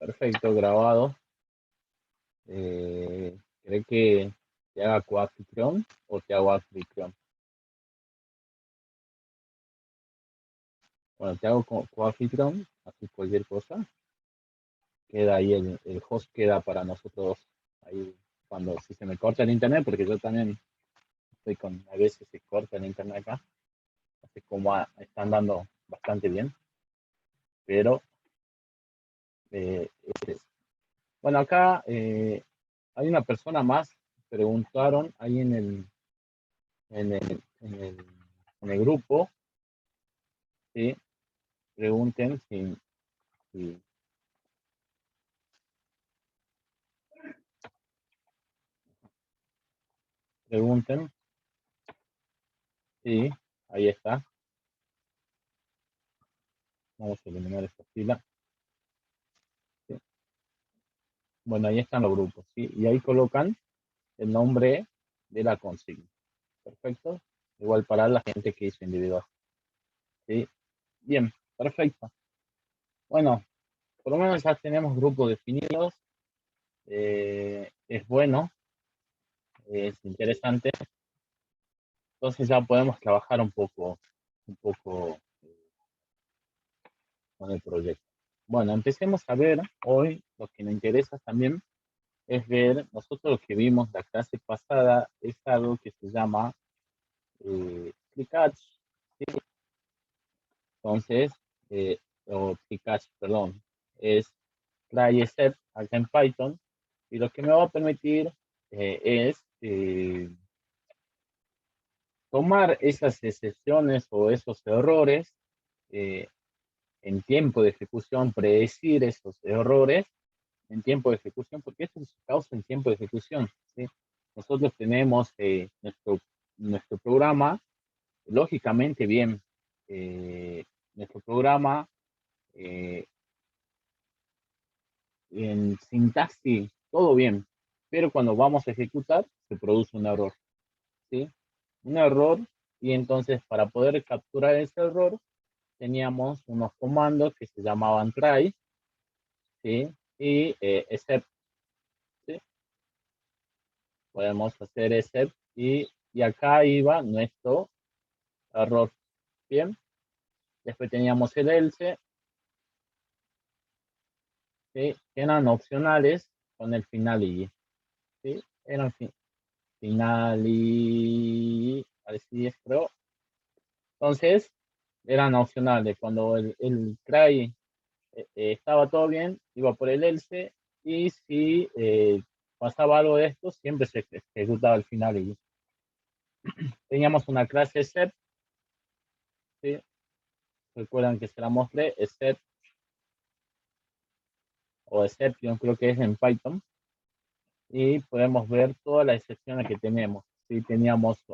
Perfecto, grabado. ¿Cree que te haga coanfitrión o te hago anfitrión? Bueno, te hago coanfitrión, así cualquier cosa. Queda ahí, el host queda para nosotros ahí cuando si se me corta el internet, porque yo también estoy a veces se corta el internet acá, así como están dando bastante bien, pero es eso. Bueno, acá hay una persona más, preguntaron ahí en el, en el, en el grupo, ¿sí? Pregunten si pregunten, sí, ahí está. Vamos a eliminar esta fila. Sí. Bueno, ahí están los grupos, ¿sí? Y ahí colocan el nombre de la consigna. Perfecto. Igual para la gente que hizo individual. ¿Sí? Bien, perfecto. Bueno, por lo menos ya tenemos grupos definidos. Es bueno, es interesante. Entonces ya podemos trabajar un poco con el proyecto. Bueno, empecemos a ver hoy lo que nos interesa también es ver, nosotros lo que vimos la clase pasada es algo que se llama ClickCatch, ¿sí? Entonces, o ClickCatch, perdón, es try except acá en Python, y lo que me va a permitir es tomar esas excepciones o esos errores eh, en tiempo de ejecución, predecir esos errores en tiempo de ejecución, porque eso se causa en tiempo de ejecución, ¿sí? Nosotros tenemos nuestro programa, lógicamente bien, nuestro programa eh, en sintaxis, todo bien, pero cuando vamos a ejecutar se produce un error, ¿sí? Un error, y entonces para poder capturar ese error teníamos unos comandos que se llamaban try, ¿sí? Y except, ¿sí? Podemos hacer except y acá iba nuestro error. Bien, después teníamos el else, ¿sí? Que eran opcionales con el final y, ¿sí? Eran final y, así es, creo. Entonces, eran opcionales. Cuando el try estaba todo bien, iba por el else, y si pasaba algo de esto, siempre se ejecutaba el final y teníamos una clase set, ¿sí? Recuerdan que se la mostré, set o exception, creo que es en Python, y podemos ver todas las excepciones que tenemos. ¿Sí? Teníamos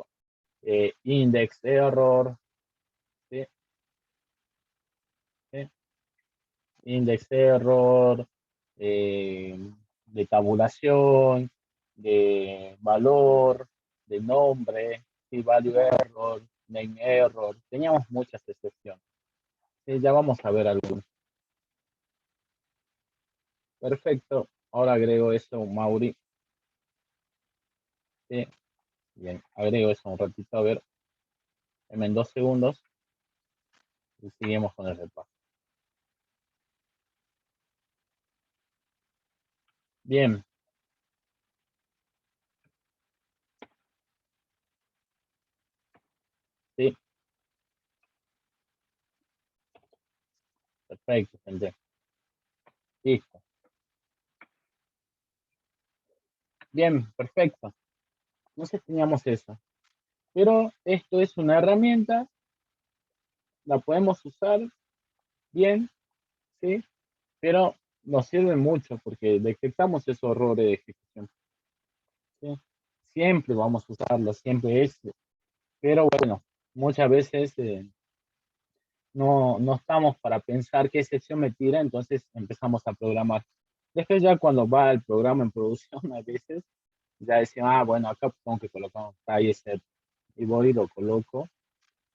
index error, ¿sí? ¿Sí? Index error, eh, de tabulación, de valor, de nombre, ¿sí? Value error, name error. Teníamos muchas excepciones. ¿Sí? Ya vamos a ver algunos. Perfecto. Ahora agrego eso, Mauri. ¿Sí? Bien, agrego eso un ratito, a ver, en 2 segundos y seguimos con el repaso. Bien. Sí, perfecto, gente. Listo. Bien, perfecto. Entonces teníamos eso. Pero esto es una herramienta, la podemos usar bien, ¿sí? Pero nos sirve mucho porque detectamos esos errores de ejecución, ¿sí? Siempre vamos a usarlo, siempre es. Pero bueno, muchas veces no estamos para pensar qué excepción me tira, entonces empezamos a programar. Después ya cuando va el programa en producción a veces, ya decimos, bueno, acá tengo que colocar un try except, y voy y lo coloco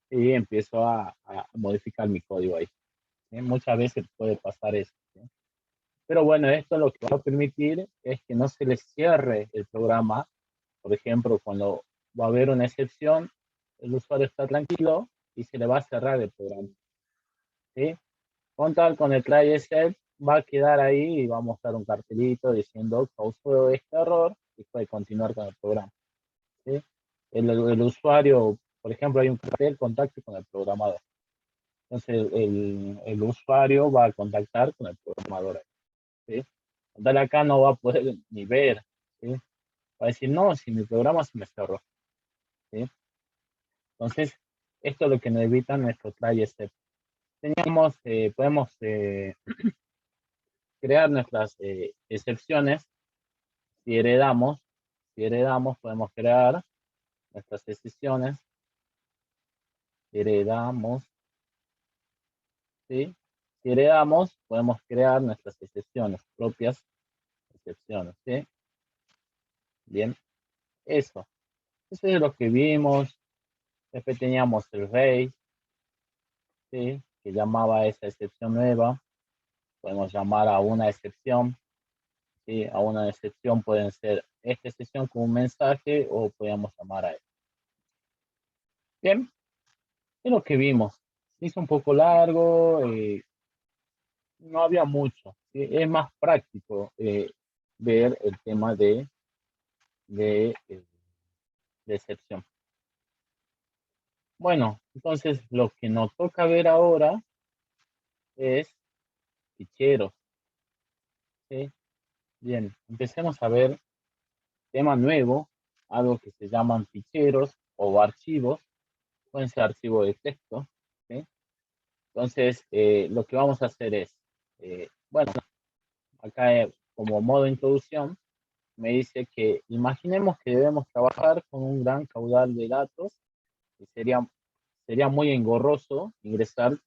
y empiezo a modificar mi código ahí, ¿sí? Muchas veces puede pasar eso, ¿sí? Pero bueno, esto lo que va a permitir es que no se le cierre el programa. Por ejemplo, cuando va a haber una excepción, el usuario está tranquilo y se le va a cerrar el programa. ¿Sí? Con el try except va a quedar ahí y va a mostrar un cartelito diciendo causó este error y puede continuar con el programa. ¿Sí? El usuario, por ejemplo, hay un cartel contacto con el programador. Entonces el usuario va a contactar con el programador. ¿Sí? Entonces acá no va a poder ni ver. ¿Sí? Va a decir, no, si mi programa se me cerró. ¿Sí? Entonces, esto es lo que nos evita nuestro try except. Podemos crear nuestras excepciones si heredamos. Si heredamos, podemos crear nuestras excepciones. Heredamos, ¿sí? Si heredamos, podemos crear nuestras excepciones, propias excepciones, ¿sí? Bien, eso. Eso es lo que vimos. Después teníamos el rey, ¿sí? Que llamaba a esa excepción nueva. Podemos llamar a una excepción, ¿sí? A una excepción pueden ser esta excepción con un mensaje o podemos llamar a él. Bien, es lo que vimos. Se hizo un poco largo, no había mucho. ¿Sí? Es más práctico ver el tema de excepción. Bueno, entonces lo que nos toca ver ahora es ficheros. ¿Sí? Bien, empecemos a ver tema nuevo, algo que se llaman ficheros o archivos, pueden ser archivos de texto. ¿Sí? Entonces, lo que vamos a hacer es, bueno, acá como modo de introducción, me dice que imaginemos que debemos trabajar con un gran caudal de datos y sería muy engorroso ingresar,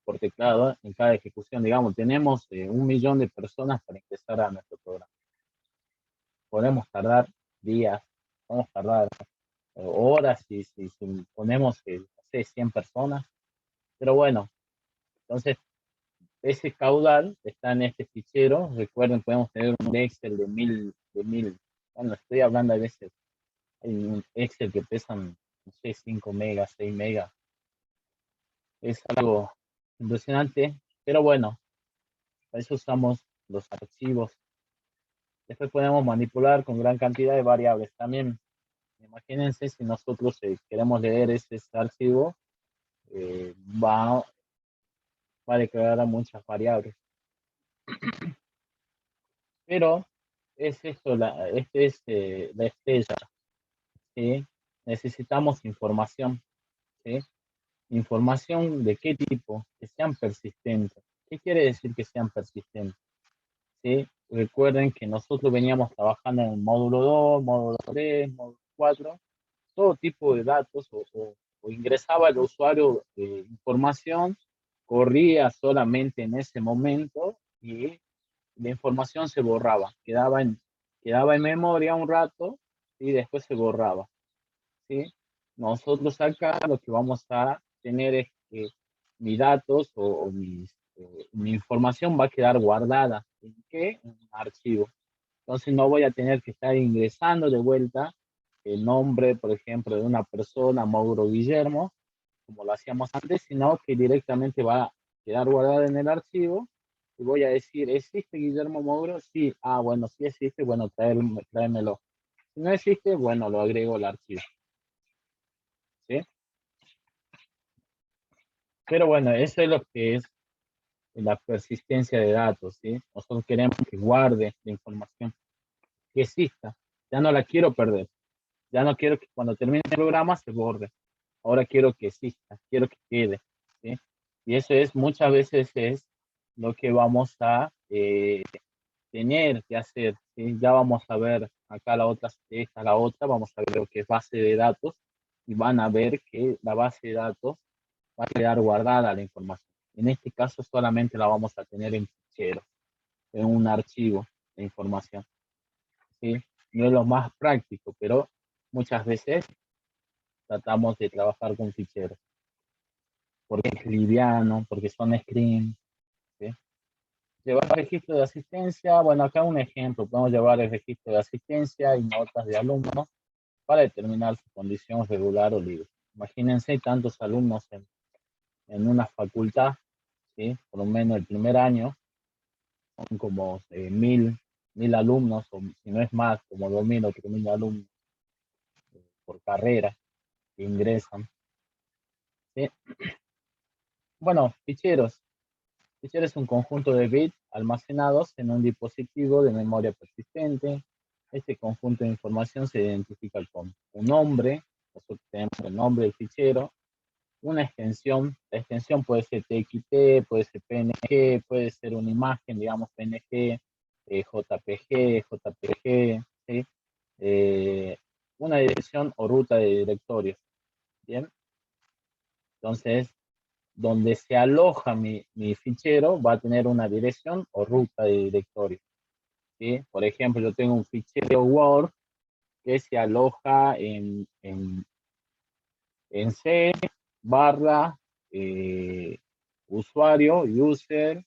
porque claro, en cada ejecución, digamos, tenemos 1 millón de personas para ingresar a nuestro programa. Podemos tardar días, podemos tardar horas si ponemos, no sé, 100 personas, pero bueno, entonces ese caudal está en este fichero. Recuerden, podemos tener un Excel de mil. Bueno, estoy hablando a veces, hay un Excel que pesan, no sé, 5 megas, 6 megas. Es algo impresionante, pero bueno, para eso usamos los archivos. Después podemos manipular con gran cantidad de variables. También, imagínense si nosotros queremos leer ese archivo, va a declarar a muchas variables. Pero es esto, este es la estrella. ¿Sí? Necesitamos información. ¿Sí? Información de qué tipo, que sean persistentes. ¿Qué quiere decir que sean persistentes? ¿Sí? Recuerden que nosotros veníamos trabajando en el módulo 2, módulo 3, módulo 4, todo tipo de datos o ingresaba el usuario información, corría solamente en ese momento y la información se borraba, quedaba en memoria un rato y después se borraba. ¿Sí? Nosotros acá lo que vamos a tener es que mis datos o mi información va a quedar guardada. ¿En qué? En un archivo. Entonces no voy a tener que estar ingresando de vuelta el nombre, por ejemplo, de una persona, Mauro Guillermo, como lo hacíamos antes, sino que directamente va a quedar guardada en el archivo y voy a decir, ¿existe Guillermo Mauro? Sí. Ah, bueno, sí existe, bueno, tráemelo. Si no existe, bueno, lo agrego al archivo. ¿Sí? Pero bueno, eso es lo que es la persistencia de datos, ¿sí? Nosotros queremos que guarde la información, que exista. Ya no la quiero perder. Ya no quiero que cuando termine el programa se borre. Ahora quiero que exista, quiero que quede, ¿sí? Y eso es, muchas veces es lo que vamos a tener que hacer, ¿sí? Ya vamos a ver acá la otra, vamos a ver lo que es base de datos y van a ver que la base de datos va a quedar guardada la información. En este caso solamente la vamos a tener en fichero, en un archivo de información. ¿Sí? No es lo más práctico, pero muchas veces tratamos de trabajar con ficheros, porque es liviano, porque son screens. ¿Sí? Llevar registro de asistencia, bueno, acá un ejemplo, podemos llevar el registro de asistencia y notas de alumnos para determinar su condición regular o libre. Imagínense tantos alumnos en una facultad, ¿sí? Por lo menos el primer año, son como 1000 alumnos, o si no es más, como 2000 o 3000 alumnos por carrera que ingresan. ¿Sí? Bueno, ficheros. Fichero es un conjunto de bits almacenados en un dispositivo de memoria persistente. Este conjunto de información se identifica con un nombre, nosotros tenemos el nombre del fichero, una extensión, la extensión puede ser TXT, puede ser PNG, puede ser una imagen, digamos PNG, JPG, JPG, ¿sí? Una dirección o ruta de directorios, ¿bien? Entonces, donde se aloja mi fichero va a tener una dirección o ruta de directorio, ¿sí? Por ejemplo, yo tengo un fichero Word que se aloja en C barra usuario, user,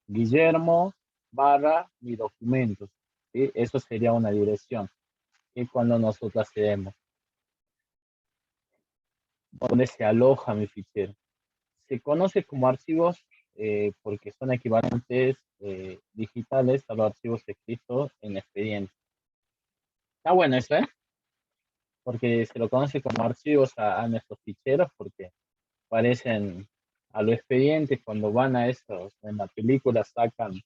Guillermo barra mi documentos, ¿sí? Eso sería una dirección. Y cuando nosotros accedemos, donde se aloja mi fichero. Se conoce como archivos porque son equivalentes digitales a los archivos escritos en expediente. Está bueno eso, ¿eh? Porque se lo conoce como archivos a nuestros ficheros porque parecen a los expedientes cuando van a estos, en la película sacan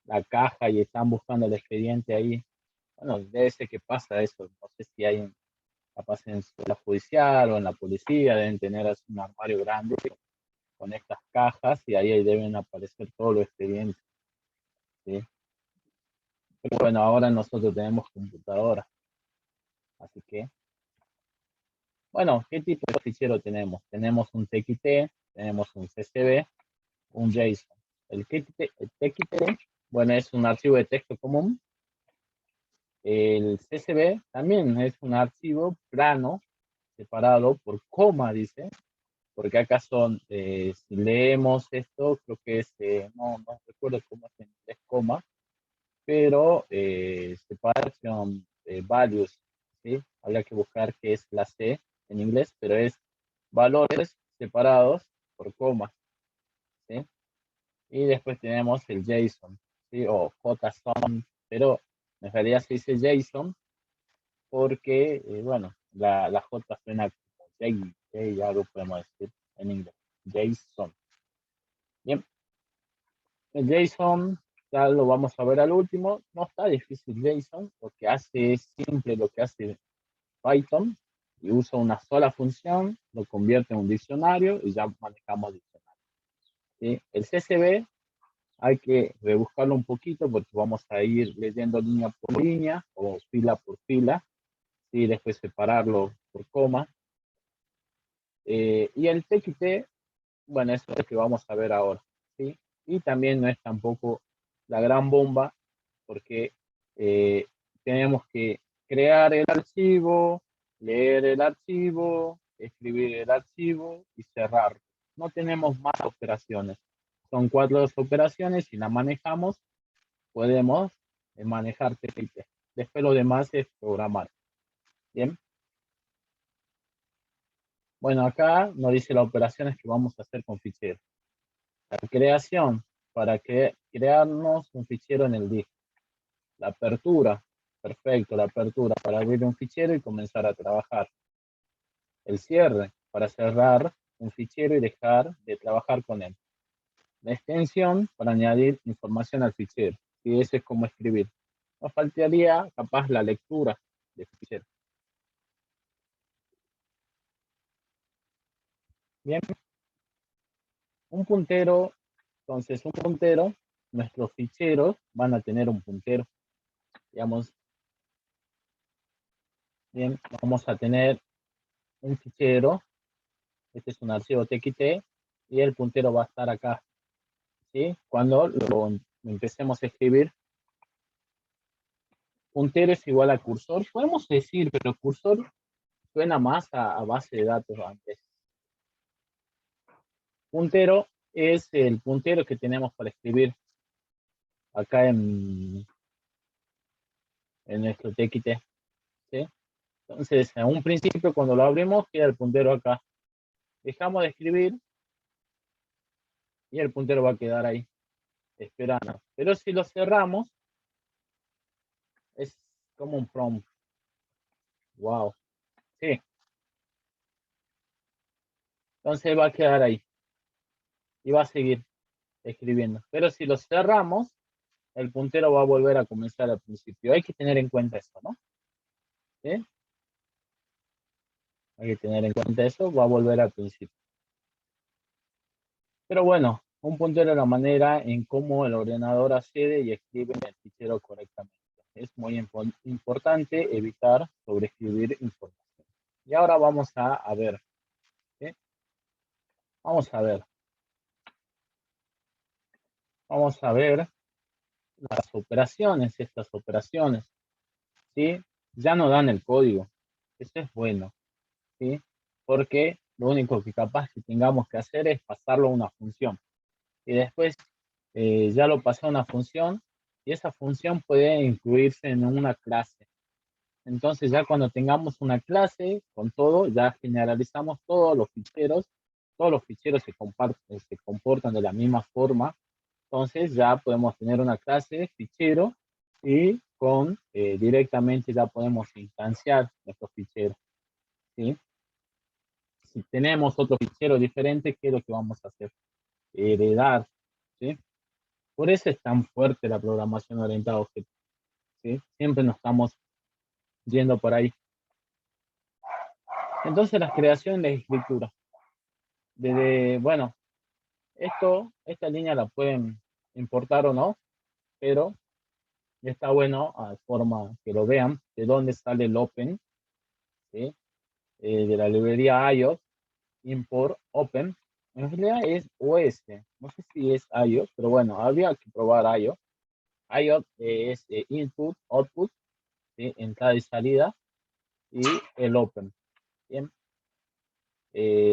la caja y están buscando el expediente ahí. Bueno, debe ser que pasa eso. No sé si hay capaz en la judicial o en la policía, deben tener así un armario grande con estas cajas y ahí deben aparecer todos los expedientes, ¿sí? Pero bueno, ahora nosotros tenemos computadora, así que, bueno, ¿qué tipo de fichero tenemos? Tenemos un TXT, tenemos un CSV, un JSON. El TXT, bueno, es un archivo de texto común. El CSV también es un archivo plano, separado por coma, dice, porque acá son, si leemos esto, creo que es, no recuerdo cómo es en inglés, coma, pero separation values, ¿sí? Habría que buscar qué es la C en inglés, pero es valores separados por coma, ¿sí? Y después tenemos el JSON, ¿sí? O JSON, pero en realidad se dice JSON porque, bueno, la J suena como J, algo podemos decir en inglés, JSON. Bien, el JSON ya lo vamos a ver al último. No está difícil JSON, lo que hace es simple lo que hace Python y usa una sola función, lo convierte en un diccionario y ya manejamos diccionario, ¿sí? El CSV hay que rebuscarlo un poquito porque vamos a ir leyendo línea por línea o fila por fila, y después separarlo por coma. Y el TXT, bueno, eso es lo que vamos a ver ahora, ¿sí? Y también no es tampoco la gran bomba porque eh, tenemos que crear el archivo, leer el archivo, escribir el archivo y cerrar. No tenemos más operaciones. Son 4 operaciones y las manejamos, podemos manejar TXT. Después lo demás es programar. Bien. Bueno, acá nos dice las operaciones que vamos a hacer con ficheros. La creación, para crearnos un fichero en el disco. La apertura, perfecto, la apertura para abrir un fichero y comenzar a trabajar. El cierre, para cerrar un fichero y dejar de trabajar con él. La extensión, para añadir información al fichero. Y eso es como escribir. Nos faltaría capaz la lectura del fichero. Bien, un puntero, entonces un puntero, nuestros ficheros van a tener un puntero. Digamos, bien, vamos a tener un fichero, este es un archivo TXT, y el puntero va a estar acá, ¿sí? Cuando lo empecemos a escribir, puntero es igual a cursor, podemos decir, pero cursor suena más a base de datos antes. Puntero es el puntero que tenemos para escribir acá en nuestro TXT, ¿sí? Entonces, en un principio, cuando lo abrimos, queda el puntero acá. Dejamos de escribir y el puntero va a quedar ahí, esperando. Pero si lo cerramos, es como un prompt. Wow. Sí. Entonces va a quedar ahí y va a seguir escribiendo. Pero si lo cerramos, el puntero va a volver a comenzar al principio. Hay que tener en cuenta eso, ¿no? ¿Sí? Hay que tener en cuenta eso, va a volver al principio. Pero bueno, un puntero es la manera en cómo el ordenador accede y escribe el fichero correctamente. Es muy importante evitar sobreescribir información. Y ahora vamos a ver. ¿Sí? Vamos a ver. Vamos a ver las operaciones, estas operaciones. ¿Sí? Ya no dan el código. Eso es bueno. ¿Sí? Porque lo único que capaz que tengamos que hacer es pasarlo a una función. Y después ya lo pasé a una función y esa función puede incluirse en una clase. Entonces ya cuando tengamos una clase con todo, ya generalizamos todos los ficheros se comportan de la misma forma, entonces ya podemos tener una clase de fichero y directamente ya podemos instanciar nuestros ficheros, ¿sí? Si tenemos otro fichero diferente, ¿qué es lo que vamos a hacer? Heredar, ¿sí? Por eso es tan fuerte la programación orientada a objetos, ¿sí? Siempre nos estamos yendo por ahí. Entonces, la creación y la escritura. Bueno, esta línea la pueden importar o no, pero está bueno a forma que lo vean de dónde sale el open, ¿sí? De la librería IO, import open. En realidad es OS, no sé si es IO, pero bueno, habría que probar IO. IO es input, output, ¿sí? Entrada y salida, y el open. Bien.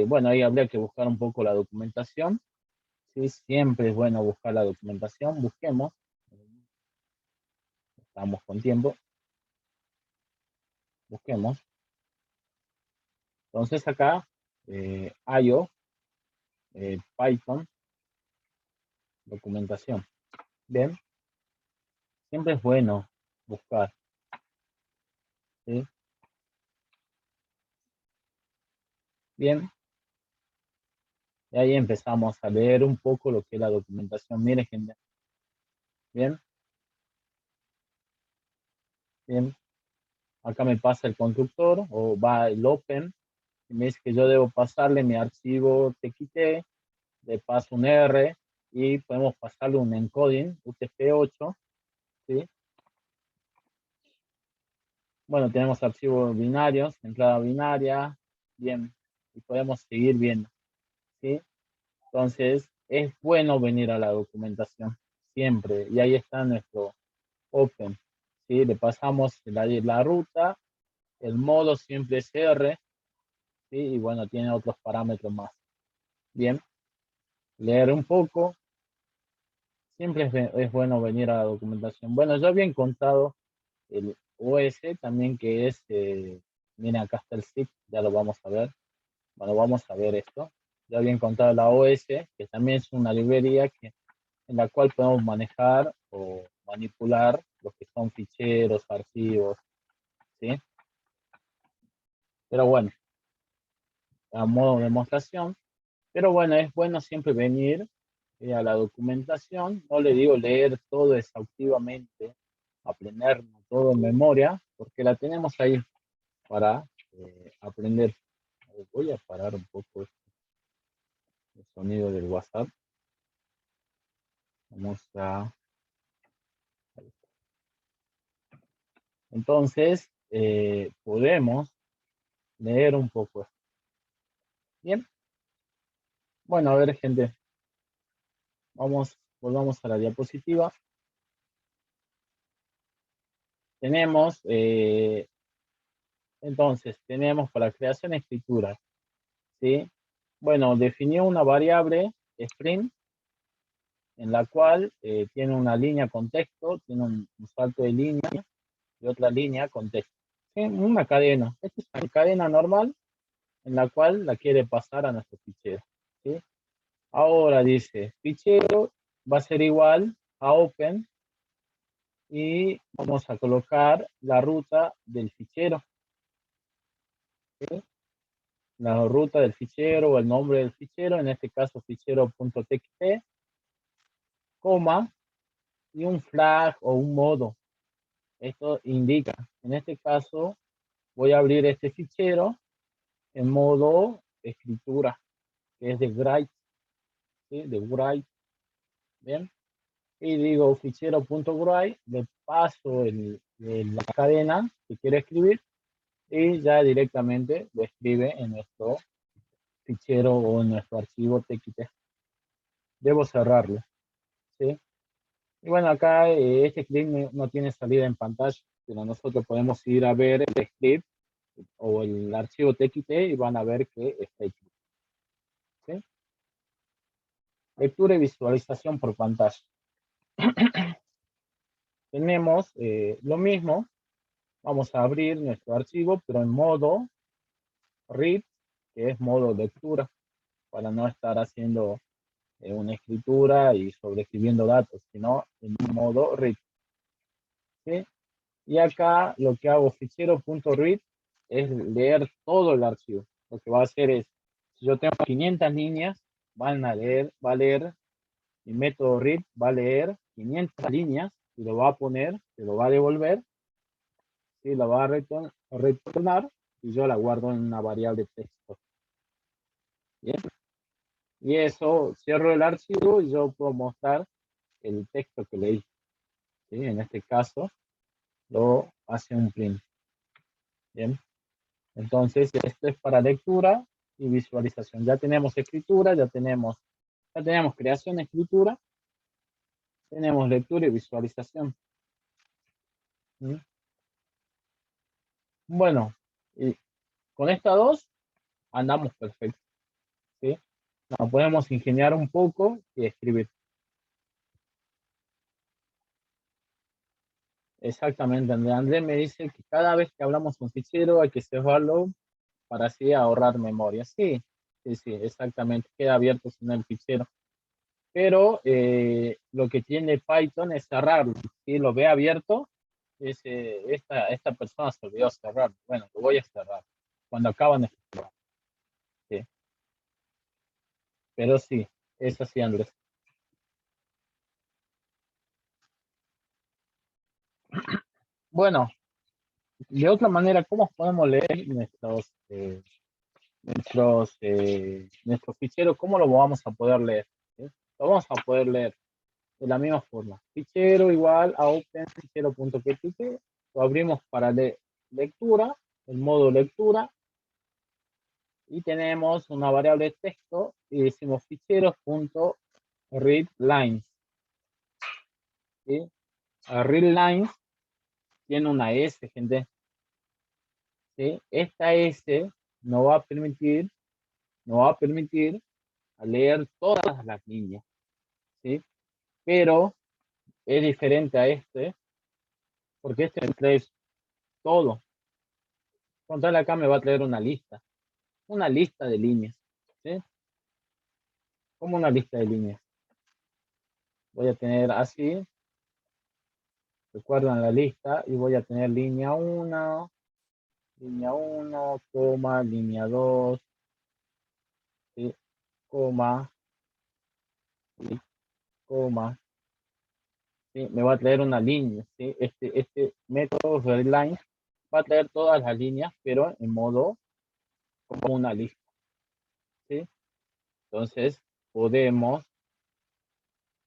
Bueno, ahí habría que buscar un poco la documentación. Sí, siempre es bueno buscar la documentación. Busquemos. Estamos con tiempo. Busquemos. Entonces acá, IO, Python, documentación. Bien. Siempre es bueno buscar. ¿Sí? Bien. Y ahí empezamos a leer un poco lo que es la documentación. Miren, gente. Bien. Bien. Acá me pasa el constructor o va el open y me dice que yo debo pasarle mi archivo TXT, le paso un R y podemos pasarle un encoding UTF-8, ¿sí? Bueno, tenemos archivos binarios, entrada binaria, bien, y podemos seguir viendo, ¿sí? Entonces, es bueno venir a la documentación, siempre, y ahí está nuestro open, ¿sí? Le pasamos la ruta, el modo siempre es R, ¿sí? Y bueno, tiene otros parámetros más. Bien, leer un poco, siempre es bueno venir a la documentación. Bueno, yo había encontrado el OS también que es, miren, acá está el zip, ya lo vamos a ver. Bueno, vamos a ver esto. Ya había encontrado la OS, que también es una librería en la cual podemos manejar o manipular lo que son ficheros, archivos, ¿sí? Pero bueno, a modo de demostración. Pero bueno, es bueno siempre venir a la documentación. No le digo leer todo exhaustivamente, aprender todo en memoria, porque la tenemos ahí para aprender. Voy a parar un poco el sonido del WhatsApp. Vamos a... Entonces, podemos leer un poco. Bien, bueno, a ver, gente, volvamos a la diapositiva. Tenemos, entonces, tenemos para creación de escritura, ¿sí? Bueno, definió una variable sprint, en la cual tiene una línea con texto, tiene un salto de línea y otra línea con texto. ¿Sí? Una cadena. Esta es una cadena normal en la cual la quiere pasar a nuestro fichero. ¿Sí? Ahora dice, fichero va a ser igual a open y vamos a colocar la ruta del fichero. ¿Sí? La ruta del fichero o el nombre del fichero, en este caso fichero.txt, coma, y un flag o un modo. Esto indica, en este caso, voy a abrir este fichero en modo escritura, que es de write, ¿sí? De write, ¿bien? Y digo fichero.write, le paso la cadena que quiero escribir y ya directamente lo escribe en nuestro fichero o en nuestro archivo txt. Debo cerrarlo, ¿sí? Y bueno, acá este script no tiene salida en pantalla, pero nosotros podemos ir a ver el script o el archivo txt y van a ver que está escrito. ¿Sí? Lectura y visualización por pantalla. Tenemos lo mismo. Vamos a abrir nuestro archivo, pero en modo read, que es modo lectura, para no estar haciendo una escritura y sobreescribiendo datos, sino en modo read. ¿Sí? Y acá lo que hago fichero.read es leer todo el archivo. Lo que va a hacer es, si yo tengo 500 líneas, va a leer, mi método read va a leer 500 líneas y lo va a poner, se lo va a devolver, y lo va a retornar y yo la guardo en una variable texto. ¿Bien? Y eso, cierro el archivo y yo puedo mostrar el texto que leí. ¿Sí? En este caso, lo hace un print. Bien. Entonces, esto es para lectura y visualización. Ya tenemos escritura, ya tenemos creación, escritura, tenemos lectura y visualización. ¿Mm? Bueno, y con estas dos andamos perfecto. ¿Sí? Nos podemos ingeniar un poco y escribir. Exactamente, Andrés me dice que cada vez que hablamos un fichero hay que cerrarlo para así ahorrar memoria. Sí, sí, sí, exactamente, queda abierto sin el fichero. Pero lo que tiene Python es cerrarlo. Si lo ve abierto, esta persona se olvidó cerrar. Bueno, lo voy a cerrar cuando acaban de cerrar. Sí. Pero sí, es así, Andrés. Bueno, de otra manera, ¿cómo podemos leer nuestros ficheros? ¿Cómo lo vamos a poder leer? ¿Sí? Lo vamos a poder leer de la misma forma. Fichero igual a open fichero.ppt, lo abrimos para lectura, el modo lectura, y tenemos una variable de texto y decimos ficheros.readLines. ¿Sí? Readlines tiene una S, gente. ¿Sí? Esta S no va a permitir a leer todas las líneas. ¿Sí? Pero es diferente a este, porque este trae todo. Contarle acá me va a traer una lista de líneas. ¿Sí? Como una lista de líneas. Voy a tener así, recuerdan la lista, y voy a tener línea 1, coma, línea 2, ¿sí? Coma, ¿sí? Coma, ¿sí? Me va a traer una línea, ¿sí? Este método readline va a traer todas las líneas, pero en modo como una lista, ¿sí? Entonces, podemos,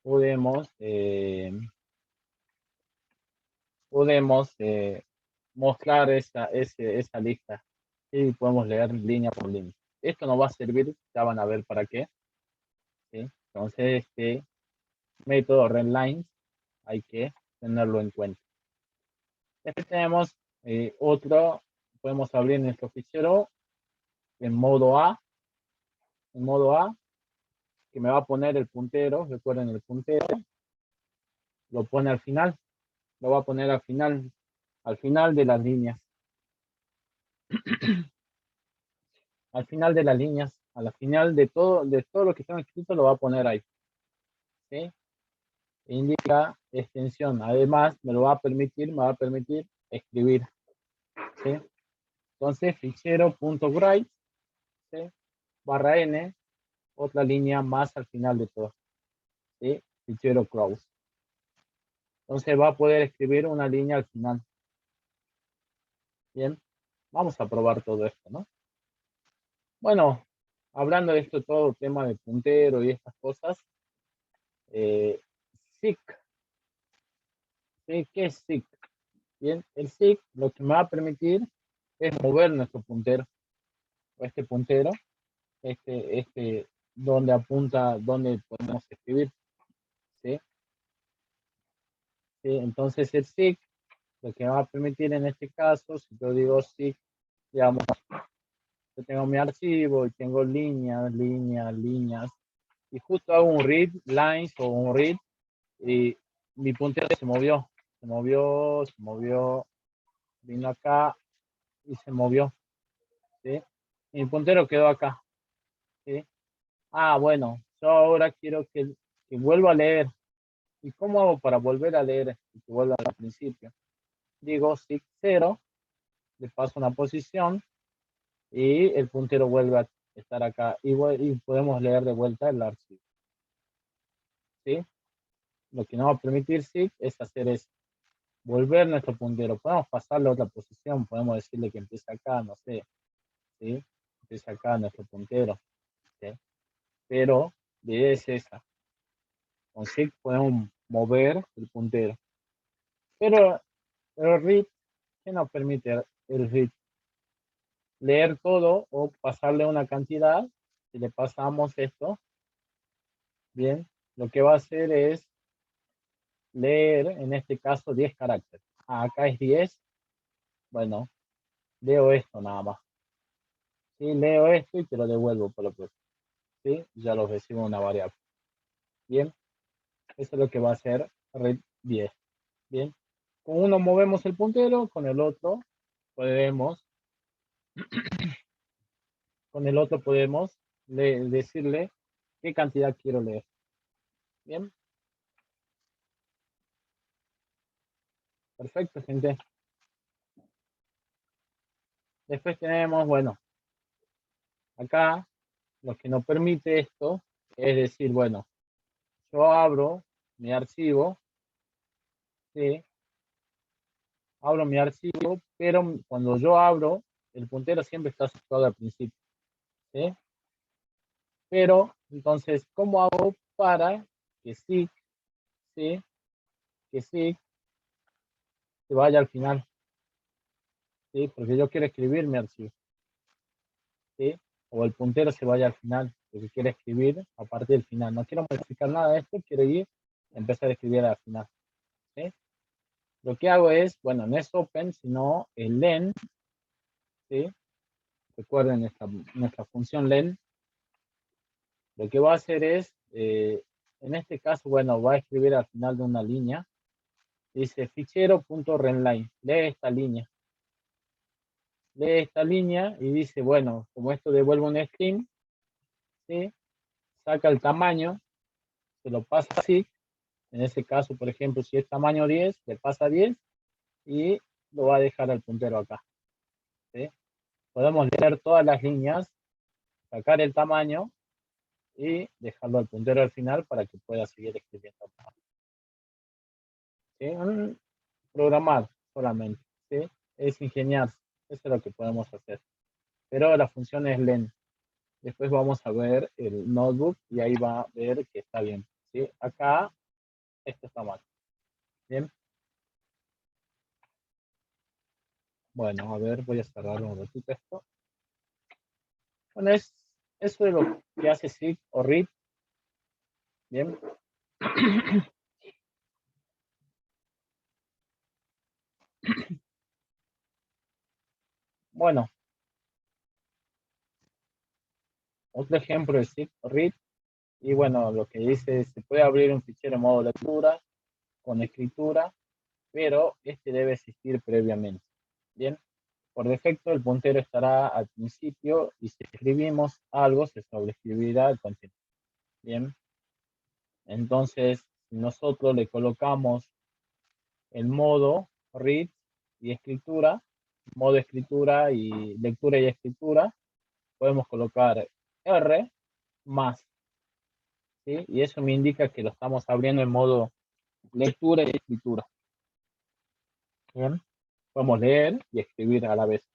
eh, podemos mostrar esa lista y podemos leer línea por línea. Esto nos va a servir, ya van a ver para qué. ¿Sí? Entonces, este método readlines hay que tenerlo en cuenta. Después tenemos otro, podemos abrir nuestro fichero en modo A, que me va a poner el puntero, recuerden el puntero, lo pone al final, lo va a poner al final de las líneas. Al final de las líneas, a la final de todo lo que está escrito lo va a poner ahí. ¿Sí? Indica extensión. Además, me va a permitir escribir. ¿Sí? Entonces, fichero.write, ¿sí? barra n, otra línea más al final de todo. ¿Sí? Fichero close. Entonces va a poder escribir una línea al final. Bien, vamos a probar todo esto, ¿no? Bueno, hablando de esto, todo tema de puntero y estas cosas, SIC. ¿Sí? ¿Qué es SIC? Bien, el SIC lo que me va a permitir es mover nuestro puntero. Este puntero, donde apunta, donde podemos escribir. ¿Sí? ¿Sí? Entonces el SIC lo que me va a permitir en este caso, si yo digo SIC, digamos, yo tengo mi archivo y tengo líneas, y justo hago un read lines o un read y mi puntero se movió, vino acá y se movió, ¿sí? Y mi puntero quedó acá, ¿sí? Ah, bueno, yo ahora quiero que vuelva a leer. ¿Y cómo hago para volver a leer y que vuelva al principio? Digo SIG 0, le paso una posición y el puntero vuelve a estar acá y podemos leer de vuelta el archivo, ¿sí? Lo que nos va a permitir SIG es hacer es volver nuestro puntero. Podemos pasarle a otra posición, podemos decirle que empiece acá, no sé, ¿sí? Empiece acá nuestro puntero, ¿sí? Pero la idea es esa. Con SIG podemos mover el puntero. Pero el read, ¿qué nos permite el read? Leer todo o pasarle una cantidad. Si le pasamos esto, bien, lo que va a hacer es leer, en este caso, 10 caracteres. Acá es 10. Bueno, leo esto nada más. ¿Sí? Leo esto y te lo devuelvo por lo que, ¿sí? Ya lo recibo una variable. Bien, eso es lo que va a hacer read 10. Bien, con uno movemos el puntero, con el otro podemos decirle qué cantidad quiero leer. Bien, perfecto, gente. Después tenemos, bueno, acá lo que nos permite esto es decir, bueno, yo abro mi archivo, ¿sí? Abro mi archivo, pero cuando yo abro, el puntero siempre está situado al principio, ¿sí? Pero, entonces, ¿cómo hago para que sí, ¿sí? Que sí se vaya al final, ¿sí? Porque yo quiero escribir mi archivo, ¿sí? O el puntero se vaya al final, porque quiero escribir a partir del final. No quiero modificar nada de esto, quiero ir a empezar a escribir al final, ¿sí? Lo que hago es, bueno, no es open, sino el len, ¿sí? Recuerden nuestra función len. Lo que va a hacer es, en este caso, bueno, va a escribir al final de una línea. Dice fichero.renline. Lee esta línea. Lee esta línea y dice, bueno, como esto devuelve un string, ¿sí? Saca el tamaño, se lo pasa así. En ese caso, por ejemplo, si es tamaño 10, le pasa 10 y lo va a dejar al puntero acá, ¿sí? Podemos leer todas las líneas, sacar el tamaño y dejarlo al puntero al final para que pueda seguir escribiendo. ¿Sí? Programar solamente, ¿sí? Es ingeniarse, eso es lo que podemos hacer. Pero la función es len. Después vamos a ver el notebook y ahí va a ver que está bien, ¿sí? Acá, esto está mal, ¿bien? Bueno, a ver, voy a cerrar un ratito esto. Bueno, eso es lo que hace SIG o read, ¿bien? Bueno, otro ejemplo de SIG o read Y bueno, lo que dice, se puede abrir un fichero en modo lectura, con escritura, pero este debe existir previamente. Bien, por defecto el puntero estará al principio y si escribimos algo se sobreescribirá el contenido. Bien, entonces nosotros le colocamos el modo read y escritura, modo escritura y lectura y escritura, podemos colocar R más, ¿sí? Y eso me indica que lo estamos abriendo en modo lectura y escritura. Bien, podemos leer y escribir a la vez.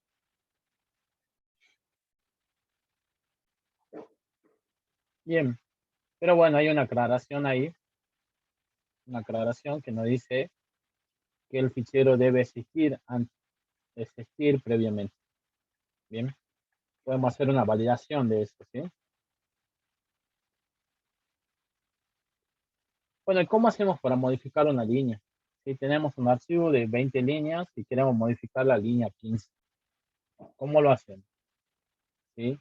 Bien, pero bueno, hay una aclaración ahí, una aclaración que nos dice que el fichero debe existir previamente. Bien, podemos hacer una validación de esto, ¿sí? Bueno, ¿cómo hacemos para modificar una línea? Si tenemos un archivo de 20 líneas y queremos modificar la línea 15, ¿cómo lo hacemos? ¿Sí?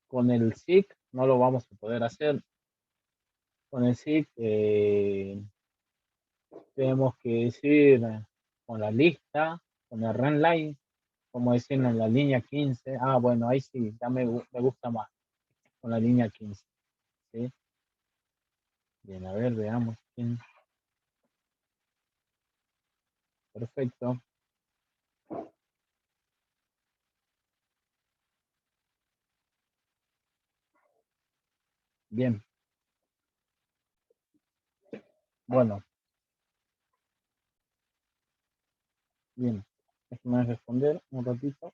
Con el SIG no lo vamos a poder hacer. Con el SIG tenemos que decir con la lista, con el run line, como decir en la línea 15. Ah, bueno, ahí sí, ya me gusta más, con la línea 15. ¿Sí? Bien, a ver, veamos. Perfecto. Bien. Bueno, bien. Déjame responder un ratito.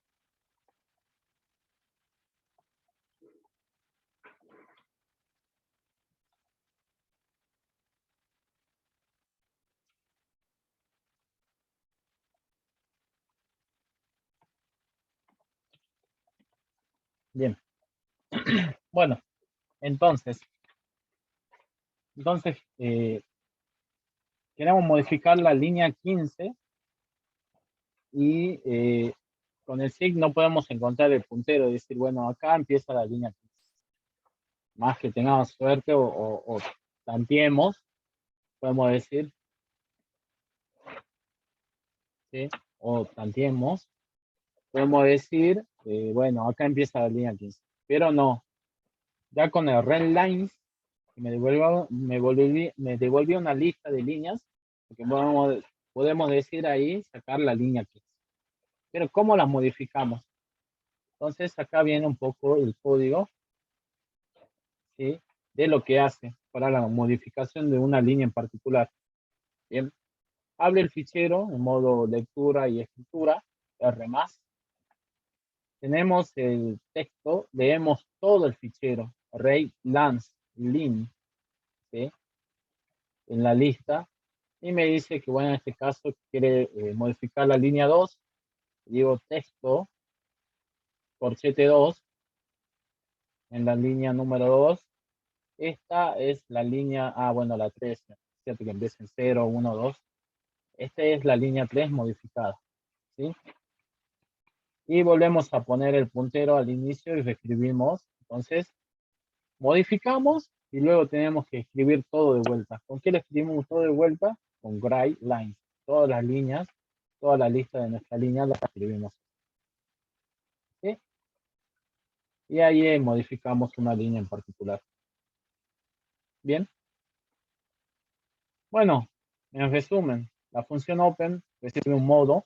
Bien. Bueno, entonces queremos modificar la línea 15 y con el SIG no podemos encontrar el puntero, decir, bueno, acá empieza la línea 15. Más que tengamos suerte o tanteemos, podemos decir, ¿sí? O tanteemos, podemos decir, bueno, acá empieza la línea 15. Pero no, ya con el red lines, me devolvió una lista de líneas, porque podemos decir ahí, sacar la línea 15. Pero ¿cómo las modificamos? Entonces acá viene un poco el código, ¿sí? De lo que hace para la modificación de una línea en particular. Bien, abre el fichero en modo lectura y escritura, R+. Tenemos el texto, leemos todo el fichero, array lance, lin, ¿sí? En la lista, y me dice que, bueno, en este caso quiere modificar la línea 2, digo texto corchete 2, en la línea número 2. Esta es la línea, bueno, la 3, cierto que empieza en 0, 1, 2. Esta es la línea 3 modificada, ¿sí? Y volvemos a poner el puntero al inicio y reescribimos. Entonces, modificamos y luego tenemos que escribir todo de vuelta. ¿Con qué le escribimos todo de vuelta? Con gray lines. Todas las líneas, toda la lista de nuestra línea la escribimos, ¿sí? Y ahí modificamos una línea en particular. Bien. Bueno, en resumen, la función open recibe un modo.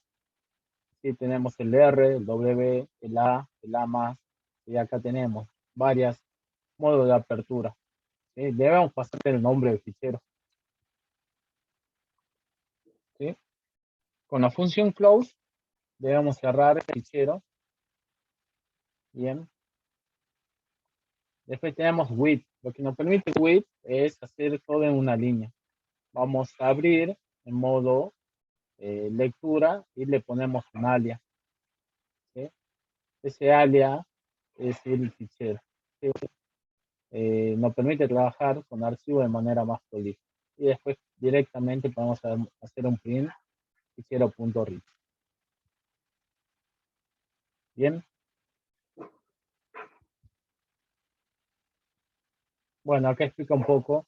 Sí, tenemos el R, el W, el A más, y acá tenemos varios modos de apertura. ¿Sí? Debemos pasar el nombre del fichero. ¿Sí? Con la función close debemos cerrar el fichero. Bien. Después tenemos with. Lo que nos permite with es hacer todo en una línea. Vamos a abrir en modo lectura y le ponemos un alias. ¿Sí? Ese alias es el fichero. ¿Sí? Nos permite trabajar con archivos de manera más prolija. Y después directamente podemos hacer un print fichero.read. Bien. Bueno, acá explica un poco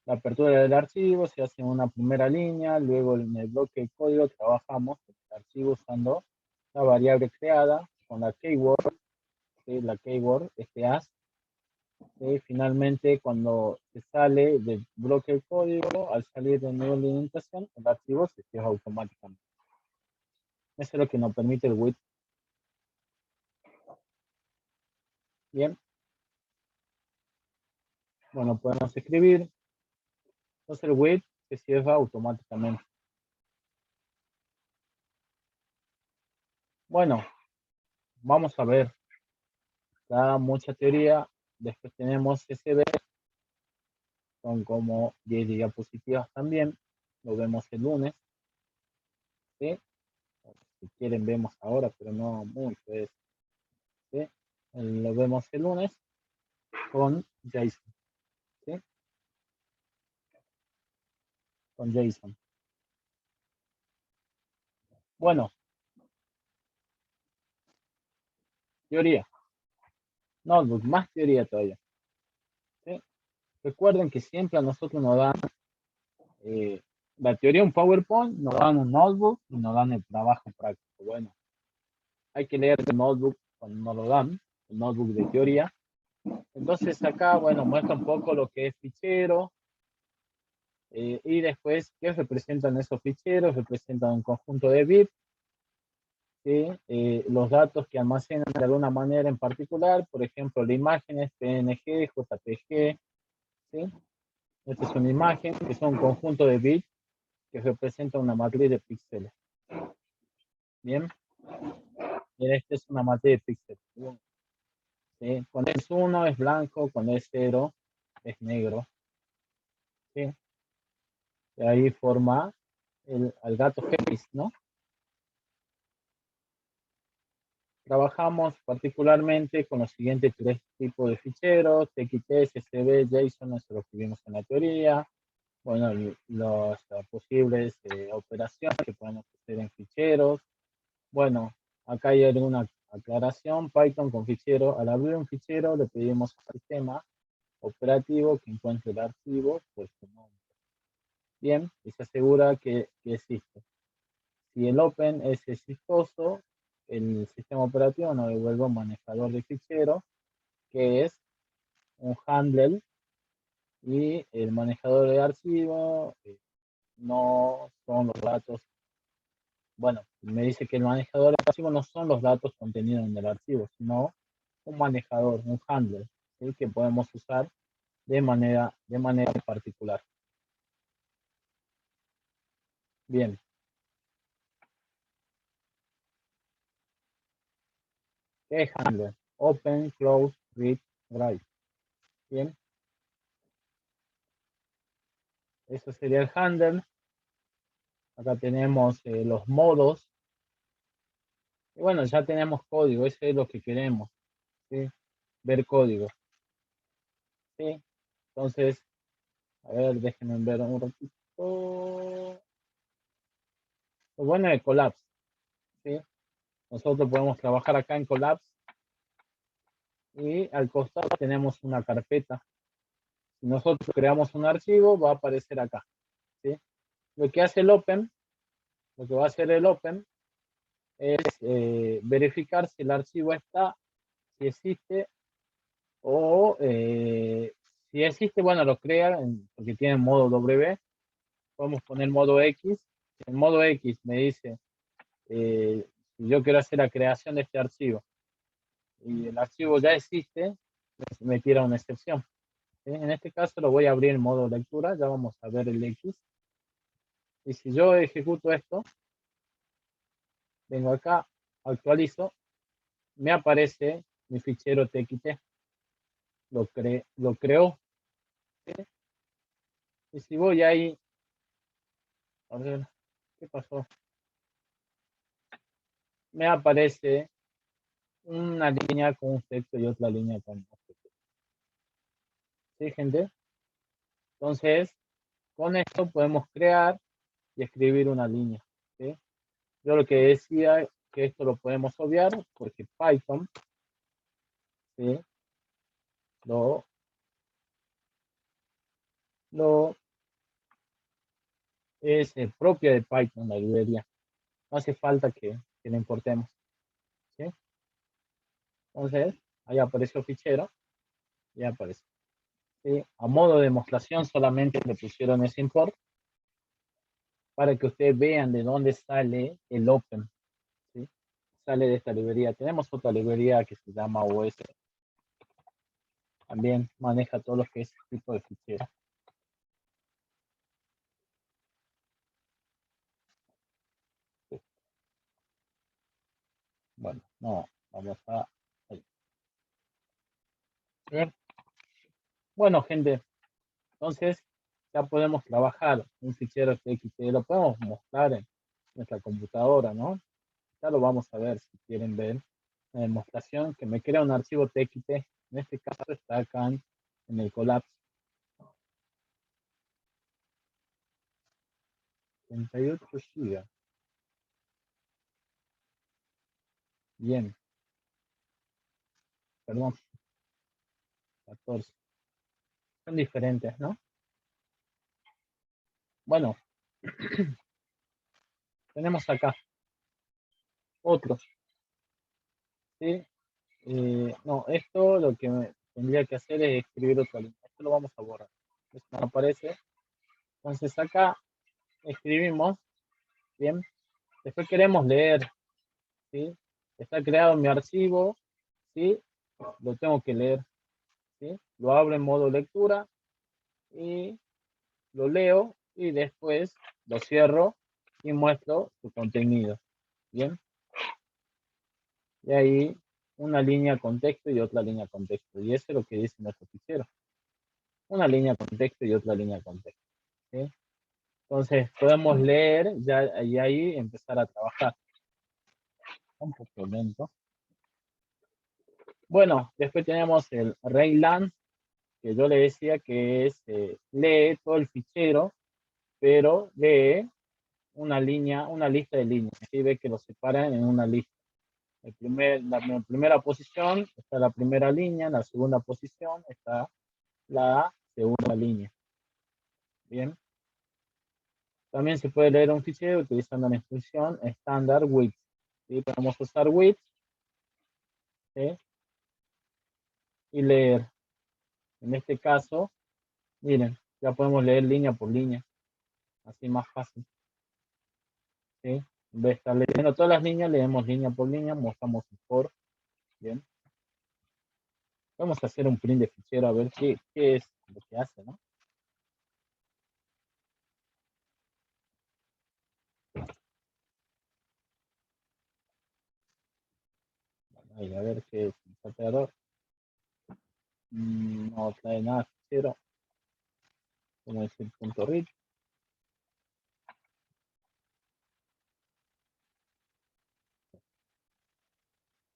la apertura del archivo, se hace en una primera línea, luego en el bloque de código trabajamos el archivo usando la variable creada con la keyword, ¿sí? La keyword, este as, ¿sí? Finalmente, cuando se sale del bloque de código, al salir del nivel de indentación, el archivo se cierra automáticamente. Eso es lo que nos permite el with. Bien. Bueno, podemos escribir. Entonces el with se cierra automáticamente. Bueno, vamos a ver. Da mucha teoría. Después tenemos SB, son como 10 diapositivas también. Lo vemos el lunes. ¿Sí? Si quieren, vemos ahora, pero no mucho. ¿Sí? Lo vemos el lunes con JSON. ¿Sí? Con JSON. Bueno, teoría. Notebook, más teoría todavía. ¿Sí? Recuerden que siempre a nosotros nos dan la teoría un PowerPoint, nos dan un notebook y nos dan el trabajo práctico. Bueno, hay que leer el notebook cuando nos lo dan, el notebook de teoría. Entonces acá, bueno, muestra un poco lo que es fichero y después qué representan esos ficheros, representan un conjunto de bits, ¿sí? Los datos que almacenan de alguna manera en particular, por ejemplo, la imagen es PNG, JPG, ¿sí? Esta es una imagen que es un conjunto de bits que representa una matriz de píxeles. Bien, y esta es una matriz de píxeles. ¿Sí? Cuando es 1 es blanco, cuando es 0 es negro. ¿Sí? Y ahí forma el gato X, ¿no? Trabajamos particularmente con los siguientes tres tipos de ficheros: TXT, CSV, JSON, eso lo que vimos en la teoría. Bueno, las posibles operaciones que podemos hacer en ficheros. Bueno, acá hay alguna aclaración. Python con fichero. Al abrir un fichero le pedimos al sistema operativo que encuentre el archivo por su nombre. Bien, y se asegura que existe. Si el open es exitoso, el sistema operativo nos devuelve un manejador de ficheros, que es un handler, y el manejador de archivo no son los datos. Bueno, me dice que el manejador de archivo no son los datos contenidos en el archivo, sino un manejador, un handler, ¿sí? Que podemos usar de manera particular. Bien. ¿Qué es handler? Open, close, read, write. Bien. Eso sería el handler. Acá tenemos los modos. Y bueno, ya tenemos código. Eso es lo que queremos. ¿Sí? Ver código. ¿Sí? Entonces, a ver, déjenme ver un ratito. Lo bueno de Collapse. ¿Sí? Nosotros podemos trabajar acá en Collapse. Y al costado tenemos una carpeta. Si nosotros creamos un archivo, va a aparecer acá. ¿Sí? Lo que hace el Open, lo que va a hacer el Open es verificar si el archivo está, si existe, o si existe, bueno, lo crea porque tiene modo W. Podemos poner modo X. En modo X me dice si yo quiero hacer la creación de este archivo y el archivo ya existe, me tira una excepción. ¿Sí? En este caso lo voy a abrir en modo lectura, ya vamos a ver el X. Y si yo ejecuto esto, vengo acá, actualizo, me aparece mi fichero TXT. Lo creó. ¿Sí? Y si voy ahí, a ver, ¿qué pasó? Me aparece una línea con un texto y otra línea con un texto. ¿Sí, gente? Entonces, con esto podemos crear y escribir una línea. ¿Sí? Yo lo que decía es que esto lo podemos obviar porque Python, ¿sí? lo lo es propia de Python, la librería. No hace falta que la importemos. ¿Sí? Entonces, ahí apareció fichero, ya aparece. ¿Sí? A modo de demostración solamente le pusieron ese import para que ustedes vean de dónde sale el open. ¿Sí? Sale de esta librería. Tenemos otra librería que se llama OS. También maneja todo lo que es este tipo de ficheros. Bueno, no, vamos a... ahí. Bien. Bueno, gente, entonces ya podemos trabajar un fichero TXT, lo podemos mostrar en nuestra computadora, ¿no? Ya lo vamos a ver si quieren ver la demostración que me crea un archivo TXT. En este caso está acá en el Collapse. 38 GB. Bien, perdón, 14. Son diferentes, ¿no? Bueno, tenemos acá otros, ¿sí? No, esto lo que tendría que hacer es escribir otra línea. Esto lo vamos a borrar. Esto no aparece. Entonces acá escribimos, bien. Después queremos leer, ¿sí? Está creado mi archivo, ¿sí? Lo tengo que leer, ¿sí? Lo abro en modo lectura y lo leo y después lo cierro y muestro su contenido, ¿bien? Y ahí una línea con texto y otra línea con texto. Y eso es lo que dice nuestro fichero. Una línea con texto y otra línea con texto, ¿sí? Entonces podemos leer ya, y ahí empezar a trabajar. Un poco lento. Bueno, después tenemos el Rayland, que yo le decía que es, lee todo el fichero, pero lee una línea, una lista de líneas. Así ve que lo separan en una lista. La primera posición está la primera línea, en la segunda posición está la segunda línea. Bien. También se puede leer un fichero utilizando la instrucción estándar with. ¿Sí? Podemos usar with, ¿sí? Y leer. En este caso, miren, ya podemos leer línea por línea. Así más fácil. ¿Sí? En vez de estar leyendo todas las líneas, leemos línea por línea, mostramos el for. Bien. Vamos a hacer un print de fichero a ver qué es lo que hace, ¿no? Ahí, a ver qué es el chateador. No trae nada fichero. Como decir punto .read.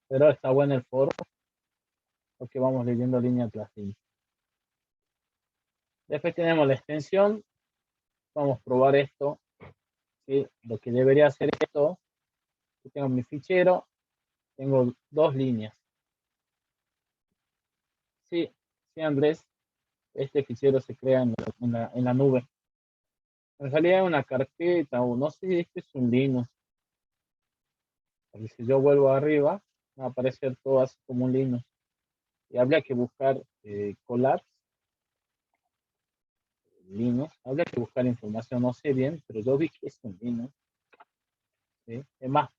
Pero está bueno el foro porque vamos leyendo línea tras línea. Después tenemos la extensión. Vamos a probar esto. ¿Sí? Lo que debería hacer esto, yo tengo mi fichero, tengo dos líneas. Sí, sí, Andrés, este fichero se crea en la nube. En realidad es una carpeta o no sé si este es un Linux. Porque si yo vuelvo arriba, va a aparecer todo así como un Linux. Y habría que buscar Collapse, Linux. Habría que buscar información, no sé bien, pero yo vi que es un Linux. ¿Sí? Es más,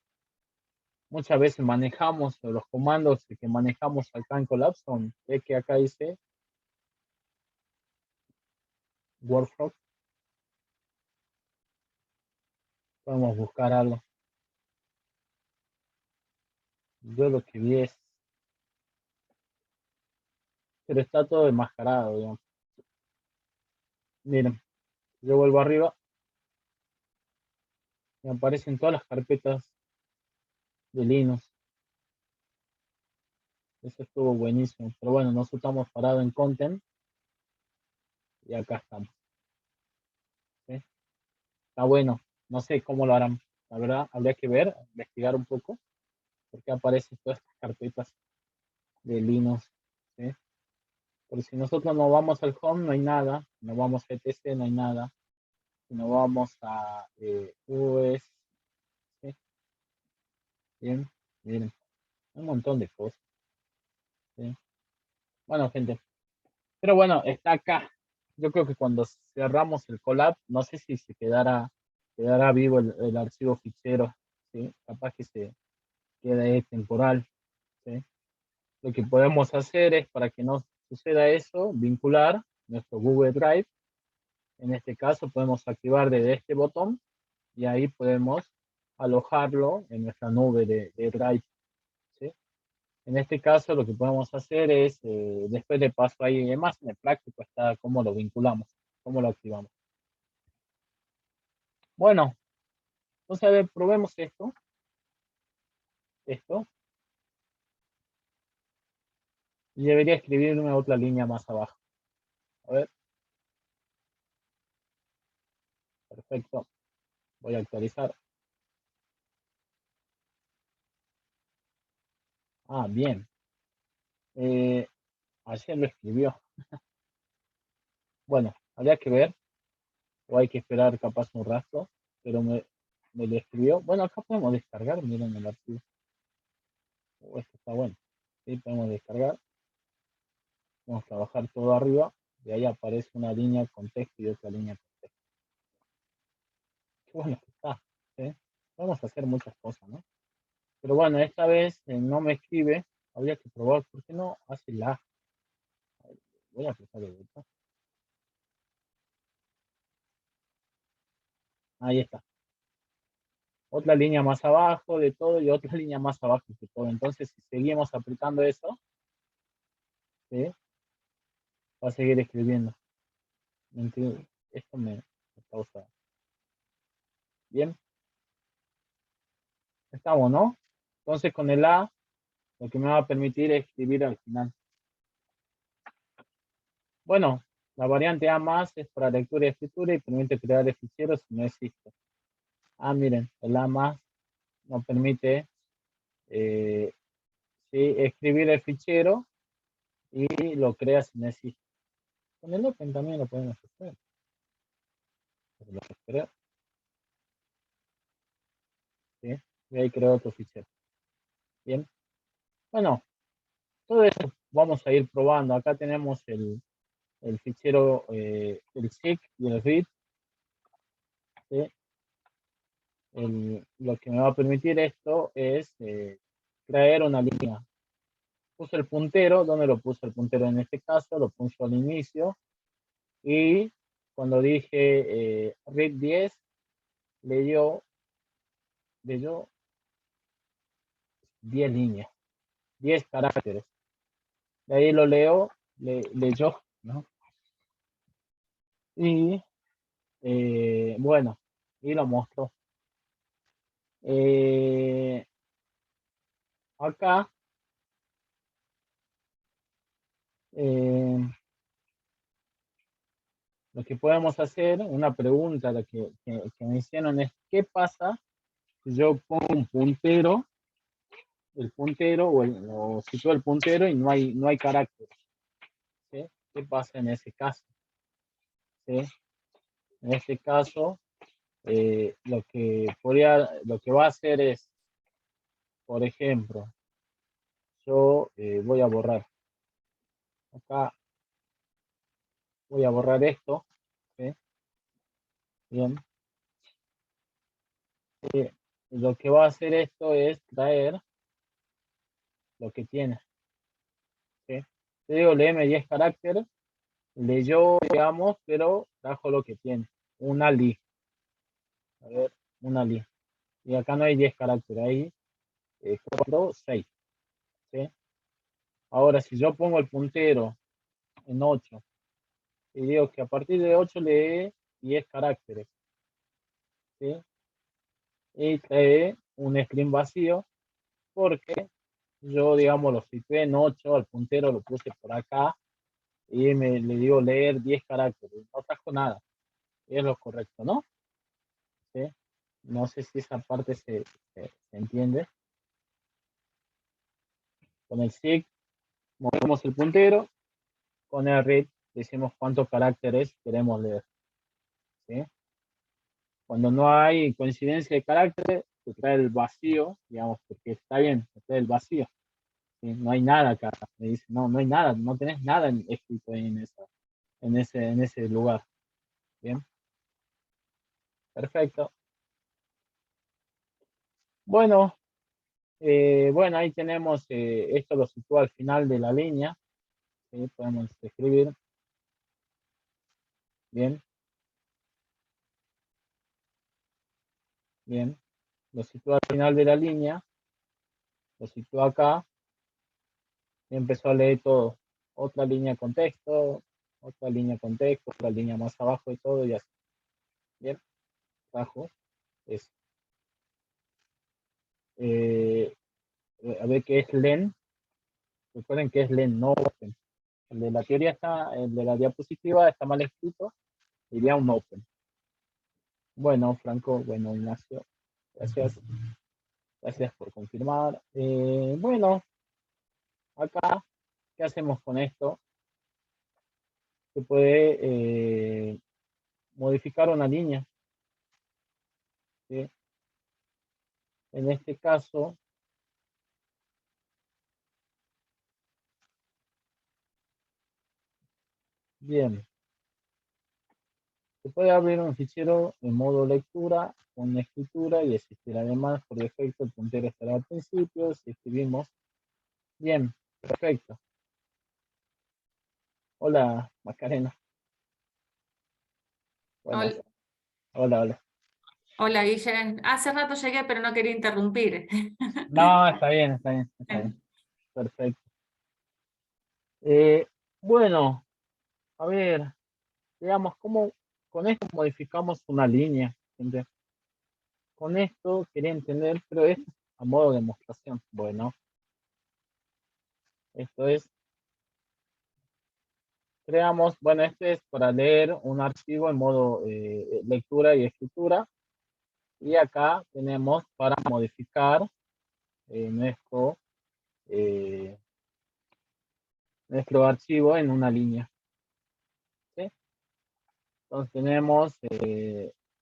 muchas veces manejamos los comandos que manejamos acá en Collapse son, ve que acá dice Workflow. Podemos buscar algo. Yo lo que vi es, pero está todo enmascarado, digamos. Miren, yo vuelvo arriba, me aparecen todas las carpetas de Linux. Eso estuvo buenísimo. Pero bueno, nosotros estamos parados en content y acá estamos. ¿Sí? Está bueno. No sé cómo lo harán. La verdad, habría que ver, investigar un poco, porque aparecen todas estas carpetas de Linux. ¿Sí? Porque si nosotros no vamos al home, no hay nada. No vamos a etc, no hay nada. Si no vamos a US, ¿sí? Bien, miren, un montón de cosas. ¿Sí? Bueno, gente, pero bueno, está acá. Yo creo que cuando cerramos el collab, no sé si se quedará vivo el archivo fichero, ¿sí? Capaz que se quede temporal, ¿sí? Lo que podemos hacer es, para que no suceda eso, vincular nuestro Google Drive. En este caso podemos activar desde este botón y ahí podemos alojarlo en nuestra nube de Drive, ¿sí? En este caso lo que podemos hacer es, después de paso ahí y demás, en el práctico está cómo lo vinculamos, cómo lo activamos. Bueno, entonces a ver, probemos esto, y debería escribirme otra línea más abajo. A ver, perfecto, voy a actualizar. Ah, bien, ayer lo escribió. Bueno, habría que ver, o hay que esperar capaz un rato, pero me lo escribió. Bueno, acá podemos descargar, miren el archivo. Esto está bueno. Sí, podemos descargar. Vamos a trabajar todo arriba y ahí aparece una línea con texto y otra línea con texto. Qué bueno que está. ¿Sí? Vamos a hacer muchas cosas, ¿no? Pero bueno, esta vez no me escribe. Habría que probar. ¿Por qué no hace la? Voy a apretar el botón. Ahí está. Otra línea más abajo de todo y otra línea más abajo de todo. Entonces, si seguimos apretando eso, ¿sí? Va a seguir escribiendo. Esto me causa. Bien, estamos, ¿no? Entonces, con el A, lo que me va a permitir es escribir al final. Bueno, la variante A más es para lectura y escritura y permite crear el fichero si no existe. Ah, miren, el A más nos permite eh, sí, escribir el fichero y lo crea si no existe. Con el Open también lo podemos hacer. Lo creo, ¿sí? Y ahí creo otro fichero. Bien. Bueno, todo eso vamos a ir probando. Acá tenemos el fichero, el SIG y el READ. ¿Sí? Lo que me va a permitir esto es traer una línea. Puse el puntero, ¿dónde lo puse el puntero en este caso? Lo puse al inicio y cuando dije read 10, leyó 10 líneas, 10 caracteres. De ahí lo leo, leyó, ¿no? Y bueno, y lo mostró. Acá eh, lo que podemos hacer, una pregunta que me hicieron es, ¿qué pasa si yo pongo un puntero, el puntero o sitúo el puntero y no hay carácter? ¿Sí? ¿Qué pasa en ese caso? ¿Sí? En este caso, lo que va a hacer es, por ejemplo, yo voy a borrar, acá voy a borrar esto, ¿sí? Bien, lo que va a hacer esto es traer lo que tiene, ¿sí? Te digo, léeme 10 caracteres, leyó, digamos, pero trajo lo que tiene, una li, a ver, una li, y acá no hay 10 caracteres, hay 4, 6, ¿sí? Ahora, si yo pongo el puntero en 8 y digo que a partir de 8 lee 10 caracteres, ¿sí? Y trae un string vacío porque yo, digamos, lo situé en 8, al puntero lo puse por acá y le digo leer 10 caracteres. No trajo nada. Es lo correcto, ¿no? ¿Sí? No sé si esa parte se entiende. Con el SIG movemos el puntero, con el read decimos cuántos caracteres queremos leer. ¿Sí? Cuando no hay coincidencia de caracteres, se trae el vacío, digamos, porque está bien, se trae el vacío. ¿Sí? No hay nada acá. Me dice, no, no hay nada, no tenés nada escrito ahí en ese lugar. Bien, perfecto. Bueno, bueno, ahí tenemos, esto lo sitúa al final de la línea. ¿Sí? Podemos escribir. Bien, bien. Lo sitúa al final de la línea, lo sitúa acá y empezó a leer todo. Otra línea con texto, otra línea con texto, otra línea más abajo y todo, y así. Bien, abajo. Es, eh, a ver qué es len. Recuerden que es len, no open. El de la teoría está, el de la diapositiva está mal escrito, iría un open. Bueno, Franco, bueno, Ignacio, gracias. Gracias por confirmar. Bueno, acá, ¿qué hacemos con esto? Se puede modificar una línea. ¿Sí? En este caso, bien, se puede abrir un fichero en modo lectura con escritura y existir además por defecto el puntero estará al principio. Si escribimos, bien, perfecto. Hola, Macarena. Buenas. Hola, Hola, hola. hola, Guille. Hace rato llegué, pero no quería interrumpir. No, está bien, está bien, está bien. Perfecto. Bueno, a ver, digamos, ¿cómo con esto modificamos una línea? Gente? Con esto quería entender, pero es a modo de demostración. Bueno, esto es, creamos, bueno, este es para leer un archivo en modo lectura y escritura. Y acá tenemos para modificar nuestro, eh, nuestro archivo en una línea. ¿Sí? Entonces tenemos,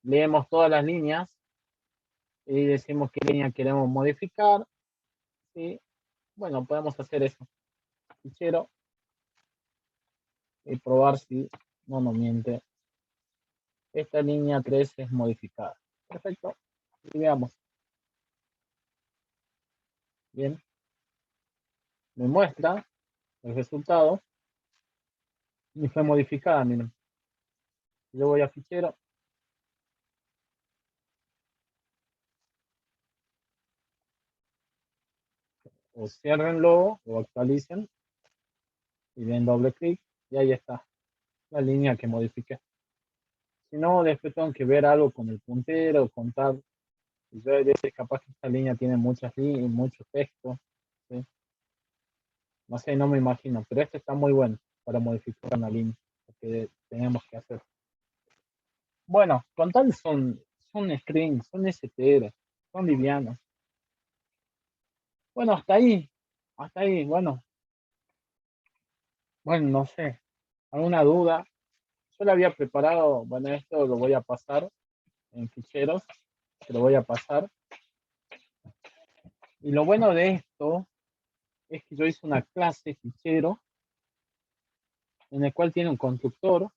leemos todas las líneas y decimos qué línea queremos modificar. ¿Sí? Bueno, podemos hacer eso. Fichero y probar si no nos miente. Esta línea 3 es modificada. Perfecto. Y veamos. Bien. Me muestra el resultado y fue modificada. Miren. Yo voy a fichero. O ciérrenlo o actualicen y den doble clic y ahí está la línea que modifiqué. Si no, después tengo que ver algo con el puntero, contar. Y yo capaz que esta línea tiene muchas líneas, mucho texto. ¿Sí? No sé, no me imagino, pero este está muy bueno para modificar una línea que tenemos que hacer. Bueno, con tal son strings, son str, son livianos. Bueno, hasta ahí, bueno, no sé, alguna duda. Yo le había preparado, bueno, esto lo voy a pasar en ficheros, se lo voy a pasar. Y lo bueno de esto es que yo hice una clase fichero en el cual tiene un constructor.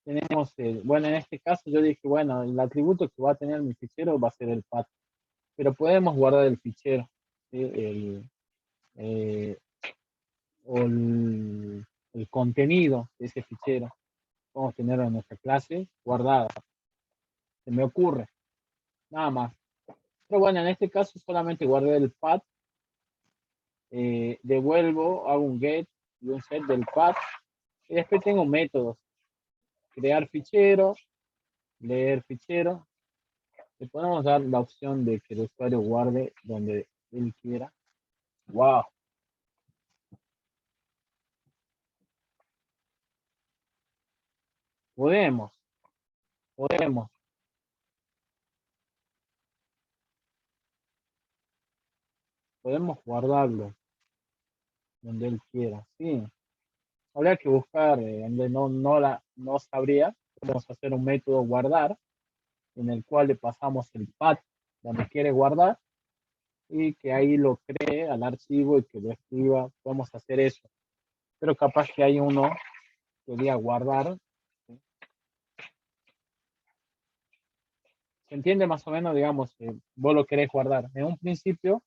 Tenemos, bueno, en este caso yo dije, bueno, el atributo que va a tener mi fichero va a ser el path, pero podemos guardar el fichero, ¿sí? Eh, o el contenido de ese fichero. Vamos a tenerlo en nuestra clase guardada. Se me ocurre, nada más. Pero bueno, en este caso solamente guardé el path, devuelvo, hago un get y un set del path, y después tengo métodos. Crear fichero, leer fichero. Le podemos dar la opción de que el usuario guarde donde él quiera. Wow, podemos, podemos, podemos guardarlo donde él quiera, sí. habría que buscar, donde no sabría, podemos hacer un método guardar, en el cual le pasamos el path donde quiere guardar, y que ahí lo cree al archivo y que lo escriba. Podemos hacer eso. Pero capaz que hay uno que quería guardar. ¿Se entiende más o menos? Digamos, vos lo querés guardar. En un principio,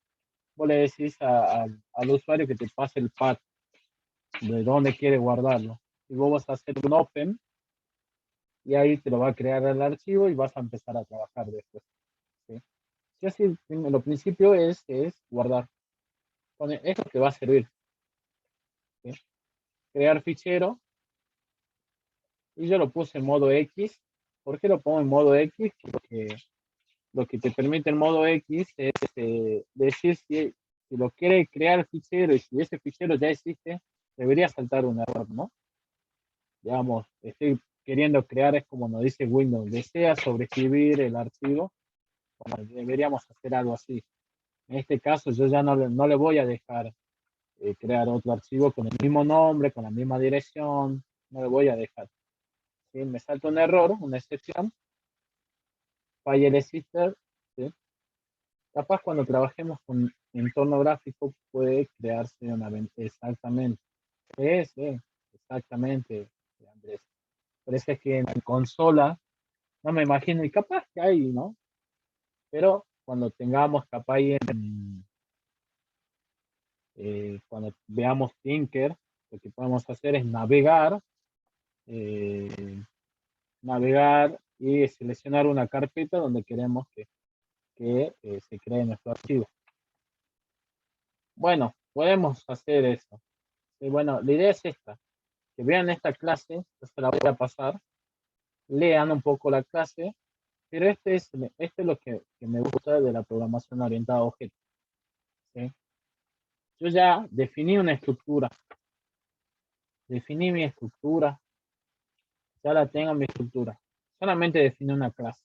vos le decís al usuario que te pase el path de dónde quiere guardarlo. Y vos vas a hacer un open y ahí te lo va a crear el archivo y vas a empezar a trabajar después. ¿Sí? Y así, en lo principio es guardar. Con esto te va a servir. ¿Sí? Crear fichero. Y yo lo puse en modo X. ¿Por qué lo pongo en modo X? Porque lo que te permite el modo X es decir si lo quiere crear el fichero y si ese fichero ya existe, debería saltar un error, ¿no? Digamos, estoy queriendo crear, es como nos dice Windows, desea sobreescribir el archivo. Bueno, deberíamos hacer algo así. En este caso, yo ya no le voy a dejar crear otro archivo con el mismo nombre, con la misma dirección, no le voy a dejar. ¿Sí? Me salta un error, una excepción, file exister, ¿sí? Capaz cuando trabajemos con entorno gráfico puede crearse una ventana. Exactamente. Sí, exactamente, Andrés. Parece que en la consola, no me imagino, y capaz que hay, ¿no? Pero cuando tengamos capaz ahí cuando veamos Tinker, lo que podemos hacer es eh, navegar y seleccionar una carpeta donde queremos que se cree nuestro archivo. Bueno, podemos hacer eso. Y bueno, la idea es esta, que vean esta clase, yo se la voy a pasar, lean un poco la clase, pero este es lo que me gusta de la programación orientada a objetos. ¿Sí? Yo ya definí una estructura, definí mi estructura, ya la tengo mi estructura, solamente definí una clase.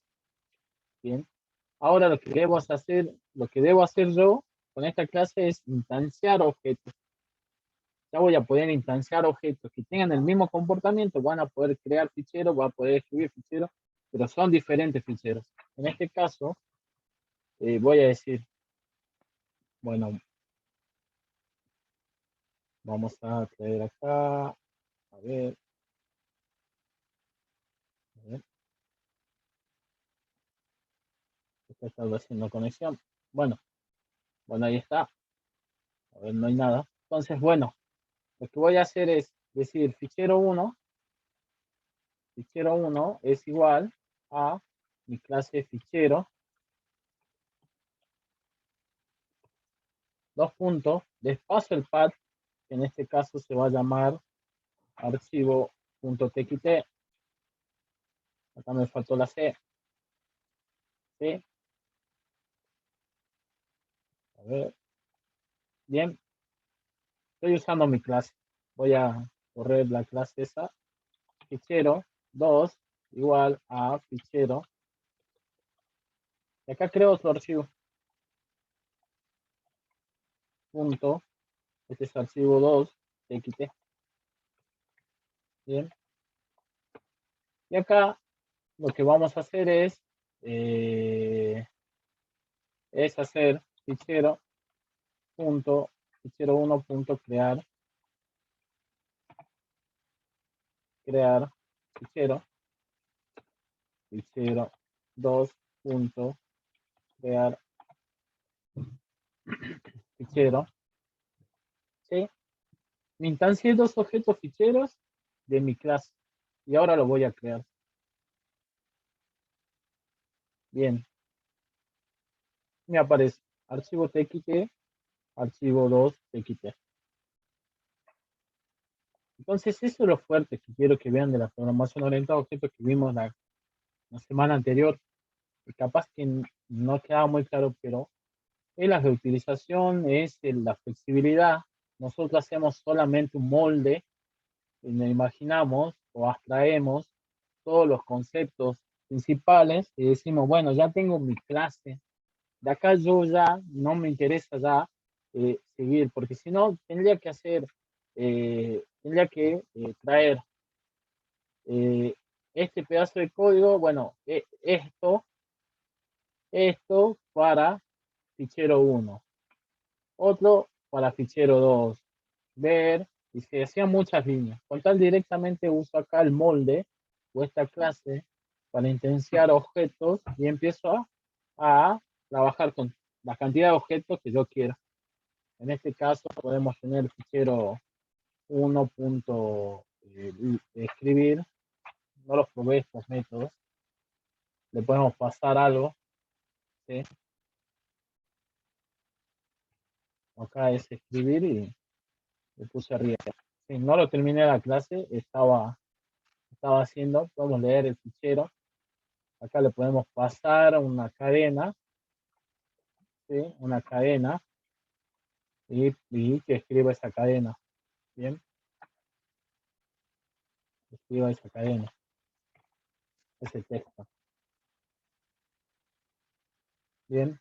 Bien, ahora lo que debo hacer yo con esta clase es instanciar objetos. Ya voy a poder instanciar objetos que tengan el mismo comportamiento, van a poder crear ficheros, van a poder escribir ficheros, pero son diferentes ficheros. En este caso, voy a decir, bueno, vamos a traer acá, ver, a ver, está haciendo conexión. Bueno, ahí está. A ver, no hay nada. Entonces, bueno, lo que voy a hacer es decir fichero 1 es igual a mi clase fichero, dos puntos, despacio el path, que en este caso se va a llamar archivo.txt. Acá me faltó la C. ¿Sí? A ver. Bien. Estoy usando mi clase. Voy a correr la clase esa. Fichero 2 igual a fichero. Y acá creo otro archivo. Punto. Este es archivo 2, txt. Bien. Y acá lo que vamos a hacer es hacer fichero punto fichero 1 punto crear fichero 2 punto crear fichero. ¿Sí? Me instancié dos objetos ficheros de mi clase y ahora lo voy a crear. Bien. Me aparece archivo txt, archivo 2 txt. Entonces, eso es lo fuerte que quiero que vean de la programación orientada a objetos que vimos la semana anterior. Y capaz que no quedaba muy claro, pero es la reutilización, es la flexibilidad. Nosotros hacemos solamente un molde y nos imaginamos o abstraemos todos los conceptos principales y decimos, bueno, ya tengo mi clase. De acá yo ya no me interesa ya seguir, porque si no tendría que hacer tendría que traer este pedazo de código, bueno, esto para fichero 1, otro para fichero 2, ver, y se hacían muchas líneas. Con tal directamente uso acá el molde o esta clase para intenciar objetos y empiezo a trabajar con la cantidad de objetos que yo quiero. En este caso podemos tener el fichero 1. Escribir, no los probé estos métodos, le podemos pasar algo, ¿sí? Acá es escribir y le puse arriba. Sí, no lo terminé la clase, estaba haciendo, podemos leer el fichero. Acá le podemos pasar una cadena, ¿sí? Una cadena y que escriba esa cadena. Bien, escriba esa cadena, ese texto. Bien,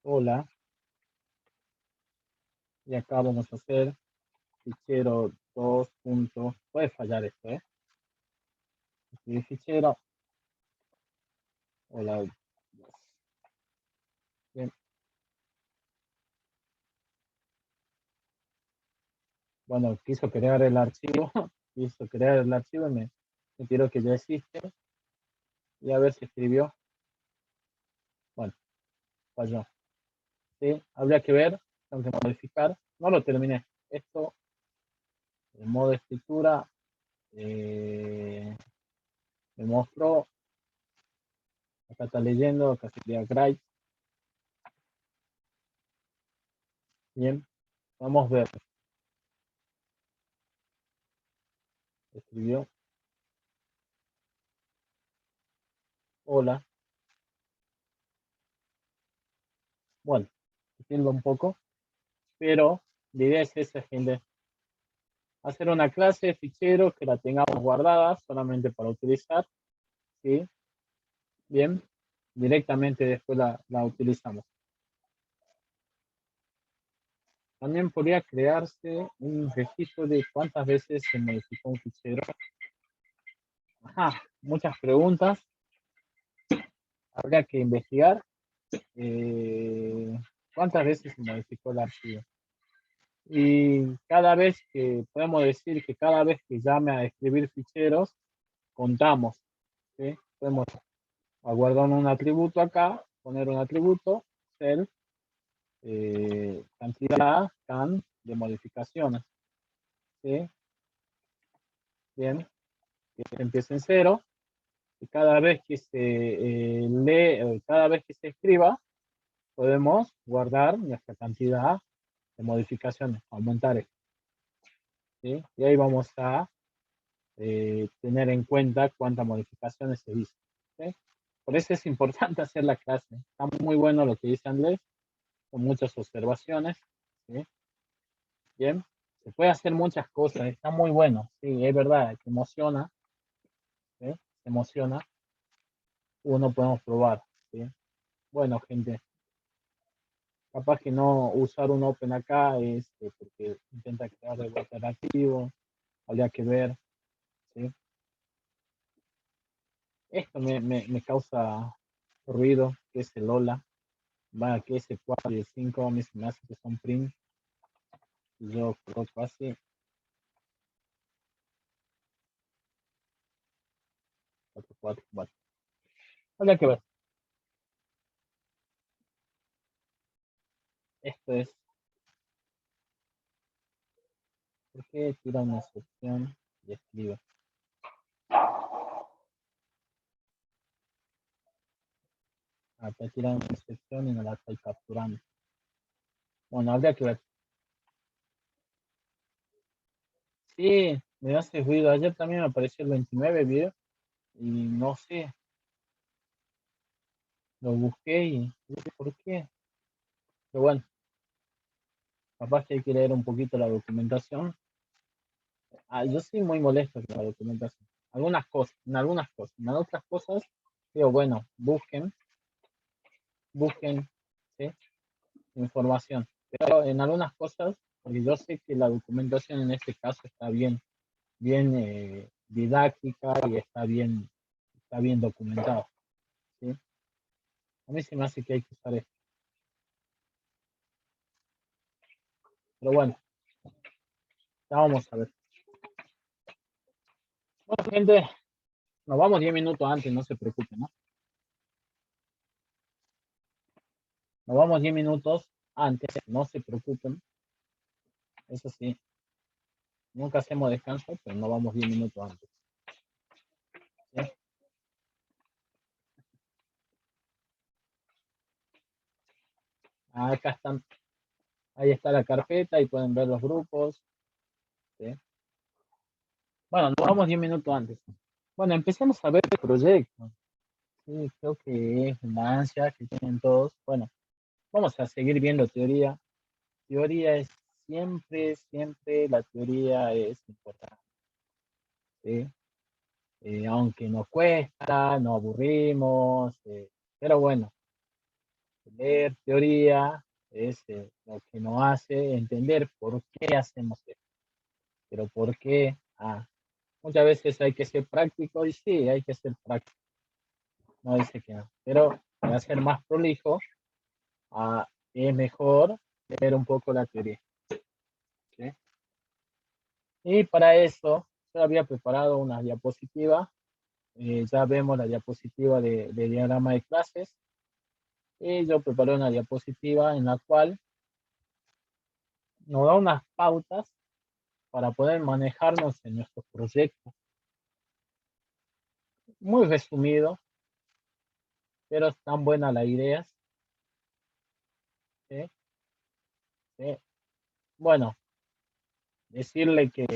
hola. Y acá vamos a hacer fichero 2. Puede fallar esto, ¿eh? Escribir fichero, hola. Bien. Bueno, quiso crear el archivo, y me tiró que ya existe, y a ver si escribió. Bueno, falló. ¿Sí? Habría que ver, tengo que modificar. No lo terminé. Esto, en modo escritura, me mostró, acá está leyendo, acá sería Gray. Bien, vamos a ver. Escribió. Hola. Bueno, entiendo un poco, pero la idea es esa, gente. Hacer una clase de ficheros que la tengamos guardada solamente para utilizar, ¿sí? Bien, directamente después la utilizamos. También podría crearse un registro de cuántas veces se modificó un fichero. Ajá, muchas preguntas. Habría que investigar cuántas veces se modificó el archivo. Y cada vez que, podemos decir que cada vez que llame a escribir ficheros, contamos, ¿sí? Podemos aguardar un atributo acá, poner un atributo, self, cantidad, can de modificaciones, ¿sí? Bien, que empiece en 0, y cada vez que se lee, cada vez que se escriba, podemos guardar nuestra cantidad de modificaciones, aumentar esto, ¿sí? Y ahí vamos a tener en cuenta cuántas modificaciones se hizo, ¿sí? Por eso es importante hacer la clase. Está muy bueno lo que dice Andrés, con muchas observaciones, ¿sí? Bien, se puede hacer muchas cosas, está muy bueno, sí, es verdad, que emociona, ¿sí? Se emociona, uno podemos probar, ¿sí? Bueno, gente, capaz que no usar un open acá es porque intenta crear algo alternativo, habría que ver, ¿sí? Esto me causa ruido, que es el hola, va, que es el 4 y el 5, a mí se me hace que son print, y yo coloco así, 4, 4, 4. Habría que ver, esto es, ¿por qué tira una excepción y escribe? Acá tira una excepción y no la estoy capturando. Bueno, habría que ver. Sí, me hace ruido. Ayer también me apareció el 29 video y no sé, lo busqué y no sé por qué. Pero bueno, capaz que hay que leer un poquito la documentación. Yo soy muy molesto con la documentación. En algunas cosas. En otras cosas, digo, bueno, busquen, ¿sí? Información. Pero en algunas cosas, porque yo sé que la documentación en este caso está bien, bien didáctica y está bien documentado, ¿sí? A mí se me hace que hay que usar esto. Pero bueno, ya vamos a ver. Bueno, gente, nos vamos 10 minutos antes, no se preocupen, ¿no? Nos vamos 10 minutos antes, no se preocupen. Eso sí, nunca hacemos descanso, pero no vamos 10 minutos antes. ¿Sí? Acá están, ahí está la carpeta y pueden ver los grupos. ¿Sí? Bueno, nos vamos 10 minutos antes. Bueno, empecemos a ver el proyecto. Sí, creo que es una ansia que tienen todos. Bueno, vamos a seguir viendo teoría. Teoría es siempre la teoría es importante. ¿Sí? Aunque nos cuesta, nos aburrimos, pero bueno, leer teoría es lo que nos hace entender por qué hacemos esto. Pero por qué, muchas veces hay que ser práctico y sí, hay que ser práctico. No dice que no. Pero para ser más prolijo, es mejor leer un poco la teoría. ¿Sí? Y para eso, yo había preparado una diapositiva. Ya vemos la diapositiva de diagrama de clases. Y yo preparé una diapositiva en la cual nos da unas pautas para poder manejarnos en nuestros proyectos. Muy resumido, pero están buenas las ideas. ¿Sí? ¿Sí? Bueno, decirle que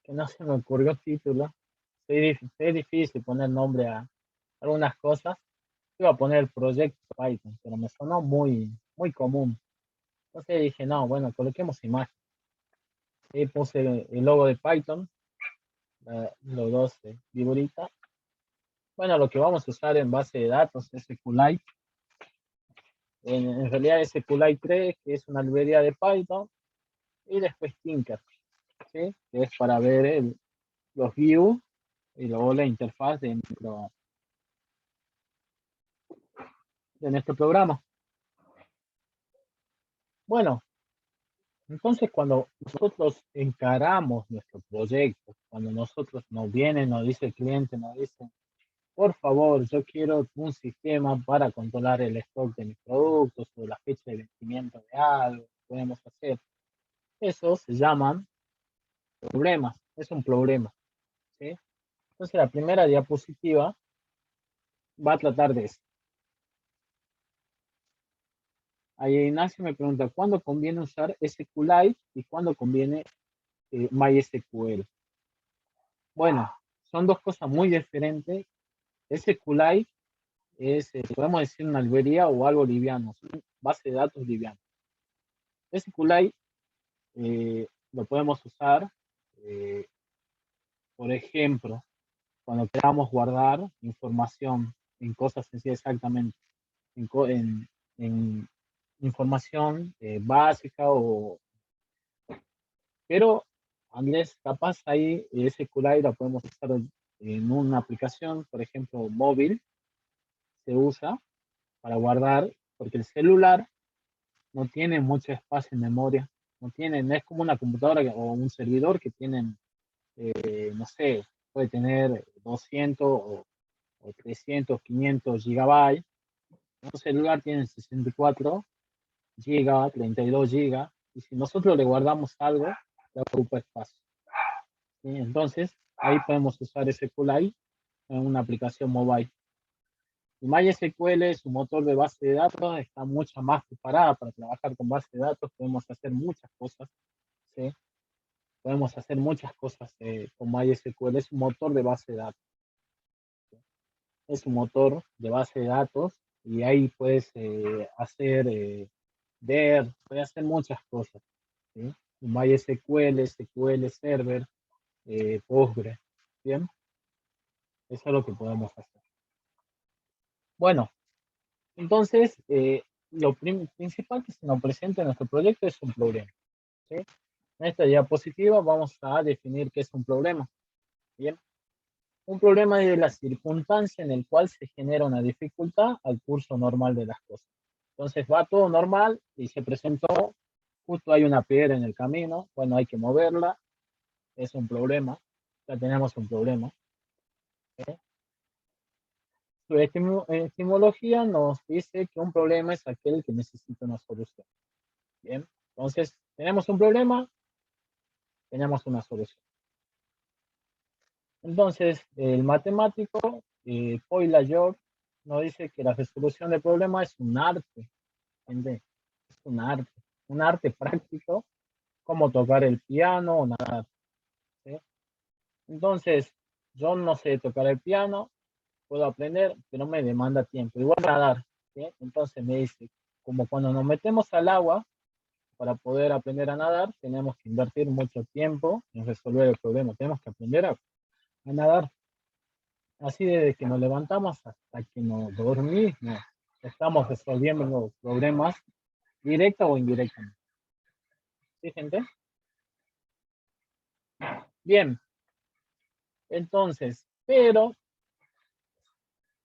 no se me ocurrió título. Es difícil poner nombre a algunas cosas. Iba a poner proyecto Python, pero me sonó muy común. Entonces dije, no, bueno, coloquemos imagen. Y puse el logo de Python, los dos figuritas. Bueno, lo que vamos a usar en base de datos es SQLite. En realidad es SQLite 3, que es una librería de Python. Y después Tinker, ¿sí? Que es para ver los views y luego la interfaz de nuestro programa. Bueno, entonces cuando nosotros encaramos nuestro proyecto, cuando nosotros nos viene, nos dice el cliente, nos dice, por favor, yo quiero un sistema para controlar el stock de mis productos o la fecha de vencimiento de algo, podemos hacer. Eso se llaman problemas, es un problema, ¿sí? Entonces la primera diapositiva va a tratar de eso. Ahí Ignacio me pregunta, ¿cuándo conviene usar SQLite y cuándo conviene MySQL? Bueno, son dos cosas muy diferentes. SQLite es, podemos decir, una librería o algo liviano, base de datos liviano. SQLite lo podemos usar, por ejemplo, cuando queramos guardar información en cosas sencillas exactamente, en información básica pero Andrés, capaz ahí SQLite la podemos usar en una aplicación, por ejemplo, móvil, se usa para guardar, porque el celular no tiene mucho espacio en memoria, no es como una computadora o un servidor que tienen, no sé, puede tener 200 o 300, 500 gigabytes. Un celular tiene 64 gigas, 32 gigas, y si nosotros le guardamos algo, le ocupa espacio. ¿Sí? Entonces, ahí podemos usar SQLite en una aplicación mobile. Y MySQL es un motor de base de datos, está mucho más preparada para trabajar con base de datos, podemos hacer muchas cosas, ¿sí? Podemos hacer muchas cosas con MySQL, es un motor de base de datos. Es un motor de base de datos y ahí puedes hacer ver, puedes hacer muchas cosas, ¿sí? MySQL, SQL Server, Postgre, ¿bien? Eso es lo que podemos hacer. Bueno, entonces, lo principal que se nos presenta en nuestro proyecto es un problema. ¿sí? En esta diapositiva vamos a definir qué es un problema. Bien. Un problema es la circunstancia en el cual se genera una dificultad al curso normal de las cosas. Entonces va todo normal y se presentó, justo hay una piedra en el camino, bueno, hay que moverla, es un problema, ya tenemos un problema. ¿Sí? Su etimología nos dice que un problema es aquel que necesita una solución. Bien, entonces tenemos un problema, tenemos una solución. Entonces, el matemático Poillaert nos dice que la resolución del problema es un arte, ¿entiendes? Es un arte práctico, como tocar el piano o nadar, ¿sí? Entonces, yo no sé tocar el piano, puedo aprender, pero me demanda tiempo. Igual nadar, ¿sí? Entonces me dice, como cuando nos metemos al agua, para poder aprender a nadar, tenemos que invertir mucho tiempo en resolver el problema. Tenemos que aprender a nadar. Así desde que nos levantamos hasta que nos dormimos, estamos resolviendo los problemas directa o indirectamente. ¿Sí, gente? Bien, entonces, pero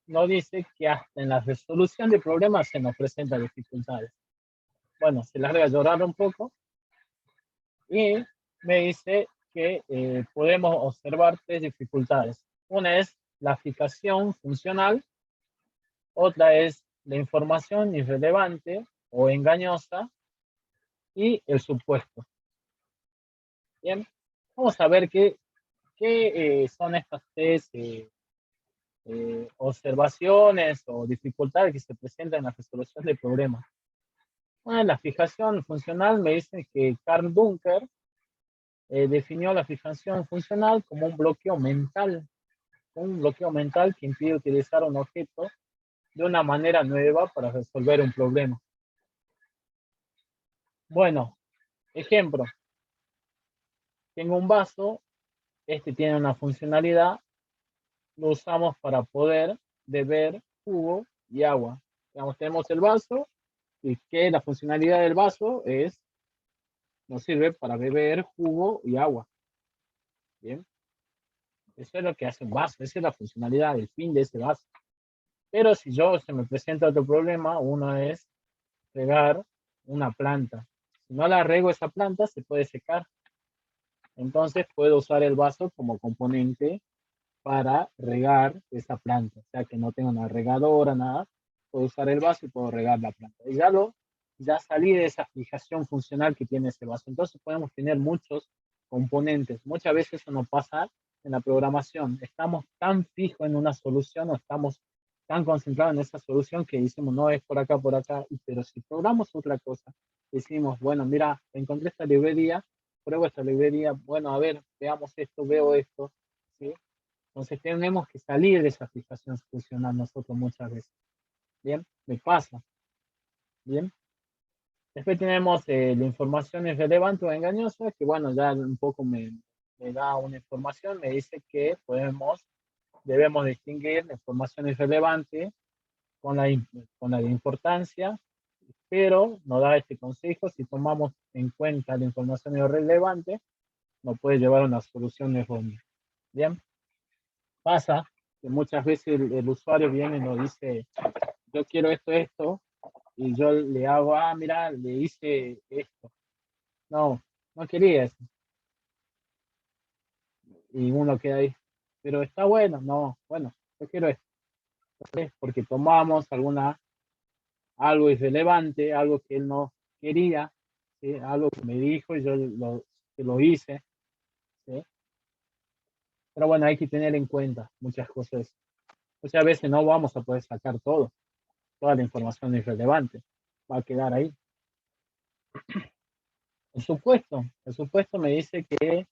no dice que hasta en la resolución de problemas se nos presentan dificultades. Bueno, se larga a llorar un poco y me dice que podemos observar tres dificultades. Una es la fijación funcional, otra es la información irrelevante o engañosa y el supuesto. Bien, vamos a ver qué son estas tres observaciones o dificultades que se presentan en la resolución de problemas. Una es la fijación funcional. Me dice que Karl Duncker definió la fijación funcional como un bloqueo mental que impide utilizar un objeto de una manera nueva para resolver un problema. Bueno, ejemplo, tengo un vaso, este tiene una funcionalidad, lo usamos para poder beber jugo y agua. Digamos, tenemos el vaso y que la funcionalidad del vaso nos sirve para beber jugo y agua. Bien, eso es lo que hace un vaso, esa es la funcionalidad, el fin de ese vaso. Pero si se me presenta otro problema, uno es regar una planta. Si no la riego esa planta, se puede secar. Entonces puedo usar el vaso como componente para regar esa planta. O sea, que no tengo una regadora, nada. Puedo usar el vaso y puedo regar la planta. Y ya salí de esa fijación funcional que tiene ese vaso. Entonces podemos tener muchos componentes. Muchas veces eso nos pasa en la programación. Estamos tan fijos en una solución o estamos tan concentrados en esa solución que decimos, no, es por acá, pero si probamos otra cosa, decimos, bueno, mira, encontré esta librería, pruebo esta librería, bueno, a ver, veamos esto, veo esto, ¿sí? Entonces tenemos que salir de esa fijación funcional nosotros muchas veces. Bien, me pasa. Bien. Después tenemos la información irrelevante o engañosa, que bueno, ya un poco me da una información, me dice que debemos distinguir la información irrelevante con la de importancia, pero nos da este consejo: si tomamos en cuenta la información irrelevante, nos puede llevar a una solución errónea. Bien, pasa que muchas veces el usuario viene y nos dice, yo quiero esto, y yo le hago, mira, le hice esto. No, no quería eso. Y uno queda ahí, pero está bueno, no, bueno, yo quiero esto. Entonces, porque tomamos algo irrelevante, algo que él no quería, ¿sí? Algo que me dijo y yo lo hice, ¿sí? Pero bueno, hay que tener en cuenta muchas cosas. Muchas veces no vamos a poder sacar toda la información irrelevante, va a quedar ahí. El supuesto me dice que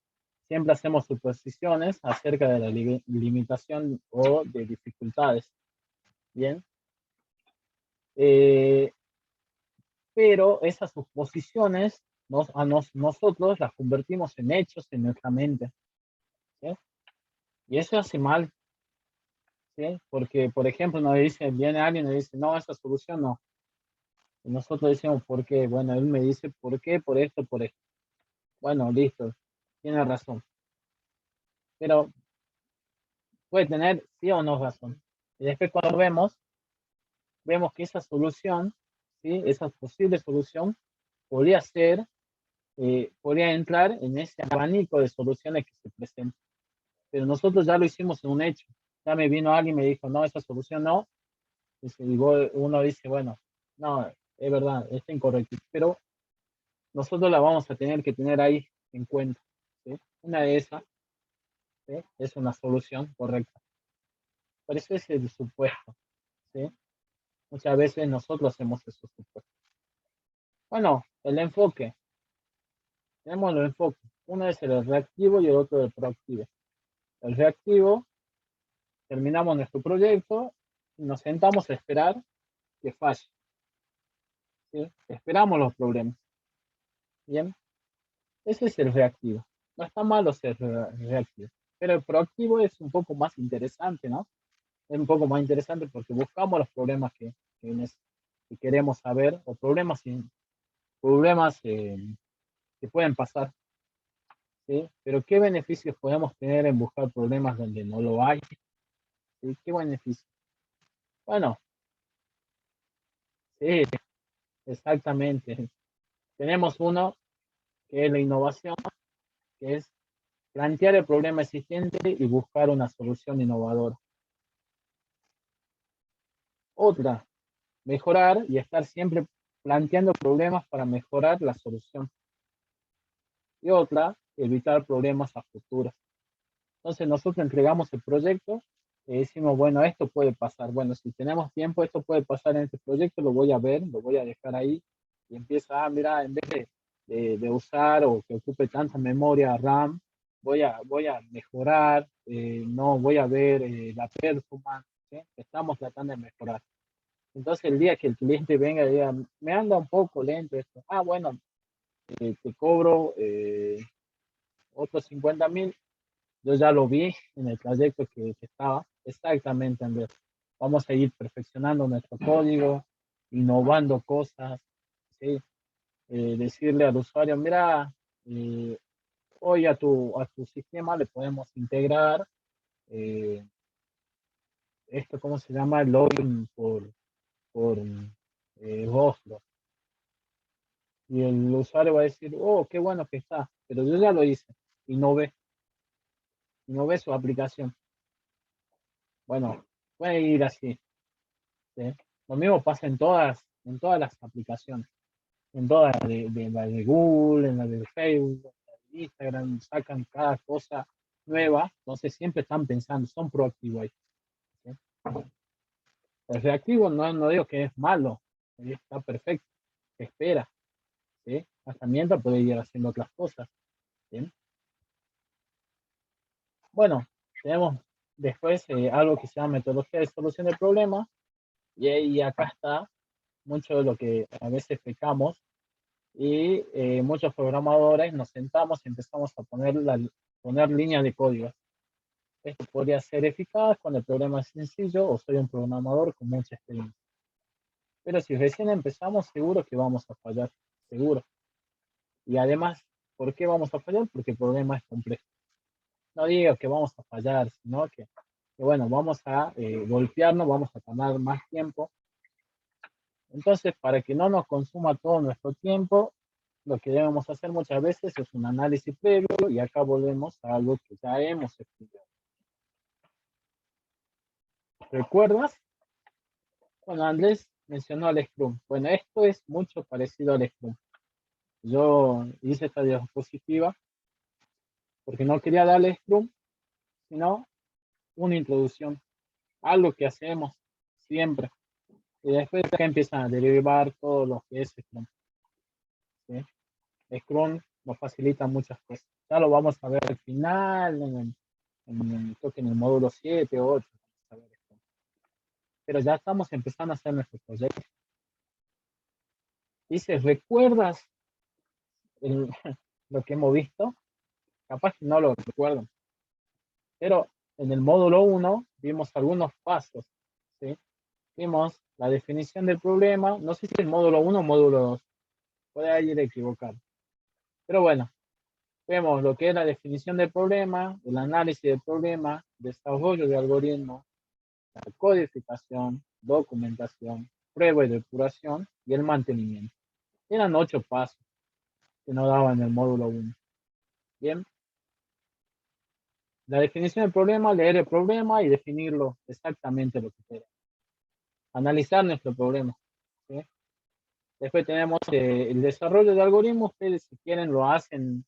siempre hacemos suposiciones acerca de la limitación o de dificultades. Bien. Pero esas suposiciones nosotros las convertimos en hechos en nuestra mente. ¿Sí? Y eso hace mal. ¿Sí? Porque, por ejemplo, viene alguien y nos dice, no, esa solución no. Y nosotros decimos, ¿por qué? Bueno, él me dice, ¿por qué? Por esto, por esto. Bueno, listo, tiene razón. Pero puede tener sí o no razón. Y después cuando vemos que esa solución, ¿sí? Esa posible solución podría ser, podría entrar en ese abanico de soluciones que se presentan. Pero nosotros ya lo hicimos en un hecho. Ya me vino alguien y me dijo, no, esa solución no. Y uno dice, bueno, no, es verdad, está incorrecto. Pero nosotros la vamos a tener que tener ahí en cuenta. ¿Sí? Una de esas, ¿sí? Es una solución correcta. Por eso es el supuesto. ¿Sí? Muchas veces nosotros hacemos esos supuestos. Bueno, el enfoque. Tenemos los enfoques. Uno es el reactivo y el otro el proactivo. El reactivo, terminamos nuestro proyecto y nos sentamos a esperar que falle. ¿Sí? Esperamos los problemas. Bien, ese es el reactivo. No está malo ser reactivo. Pero el proactivo es un poco más interesante, ¿no? Es un poco más interesante porque buscamos los problemas que queremos saber o problemas que pueden pasar. ¿Sí? Pero ¿qué beneficios podemos tener en buscar problemas donde no lo hay? ¿Sí? ¿Qué beneficios? Bueno, sí, exactamente. Tenemos uno que es la innovación, que es plantear el problema existente y buscar una solución innovadora. Otra, mejorar y estar siempre planteando problemas para mejorar la solución. Y otra, evitar problemas a futuro. Entonces nosotros entregamos el proyecto y decimos, bueno, esto puede pasar. Bueno, si tenemos tiempo, esto puede pasar en este proyecto, lo voy a ver, lo voy a dejar ahí. Y empieza, mira, en vez de usar o que ocupe tanta memoria RAM, voy a mejorar, no voy a ver la performance, ¿sí? Estamos tratando de mejorar. Entonces el día que el cliente venga y diga, me anda un poco lento esto, bueno, te cobro otros 50.000. Yo ya lo vi en el trayecto que estaba. Exactamente, Andrés. Vamos a ir perfeccionando nuestro código, innovando cosas, ¿sí? Decirle al usuario, mira, eh, hoy a tu sistema le podemos integrar eh, esto, ¿cómo se llama? El login por rostro. Y el usuario va a decir, oh, qué bueno que está, pero yo ya lo hice y no ve su aplicación. Bueno, puede ir así. ¿Sí? Lo mismo pasa en todas las aplicaciones, en todas la de Google, en la de Facebook, en la de Instagram, sacan cada cosa nueva, entonces siempre están pensando, son proactivos ahí. ¿Sí? El reactivo no digo que es malo, está perfecto, espera, ¿sí? Hasta mientras puede ir haciendo otras cosas. ¿Sí? Bueno, tenemos después algo que se llama metodología de solución de problemas, y acá está mucho de lo que a veces pecamos y muchos programadores nos sentamos y empezamos a poner líneas de código. Esto podría ser eficaz cuando el problema es sencillo o soy un programador con mucha experiencia. Pero si recién empezamos, seguro que vamos a fallar, seguro. Y además, ¿por qué vamos a fallar? Porque el problema es complejo. No digo que vamos a fallar, sino que bueno, vamos a golpearnos, vamos a tomar más tiempo. Entonces, para que no nos consuma todo nuestro tiempo, lo que debemos hacer muchas veces es un análisis previo y acá volvemos a algo que ya hemos estudiado. ¿Recuerdas? Bueno, Andrés mencionó al Scrum. Bueno, esto es mucho parecido al Scrum. Yo hice esta diapositiva porque no quería darle Scrum, sino una introducción, algo que hacemos siempre. Y después acá empiezan a derivar todo lo que es Scrum. ¿Sí? Scrum nos facilita muchas cosas. Ya lo vamos a ver al final, creo que en el módulo 7 o 8. Pero ya estamos empezando a hacer nuestro proyecto. Dice, ¿recuerdas el, lo que hemos visto? Capaz que no lo recuerdo. Pero en el módulo 1 vimos algunos pasos. ¿Sí? Vimos la definición del problema. No sé si el módulo 1 o módulo 2. Puede ir equivocado. Pero bueno, Vemos lo que es la definición del problema, el análisis del problema, desarrollo de algoritmos, la codificación, documentación, prueba y depuración y el mantenimiento. Eran 8 pasos que nos daban en el módulo 1. Bien. La definición del problema, leer el problema y definirlo exactamente lo que queremos. Analizar nuestro problema. ¿Sí? Después tenemos el desarrollo de algoritmos. Ustedes si quieren lo hacen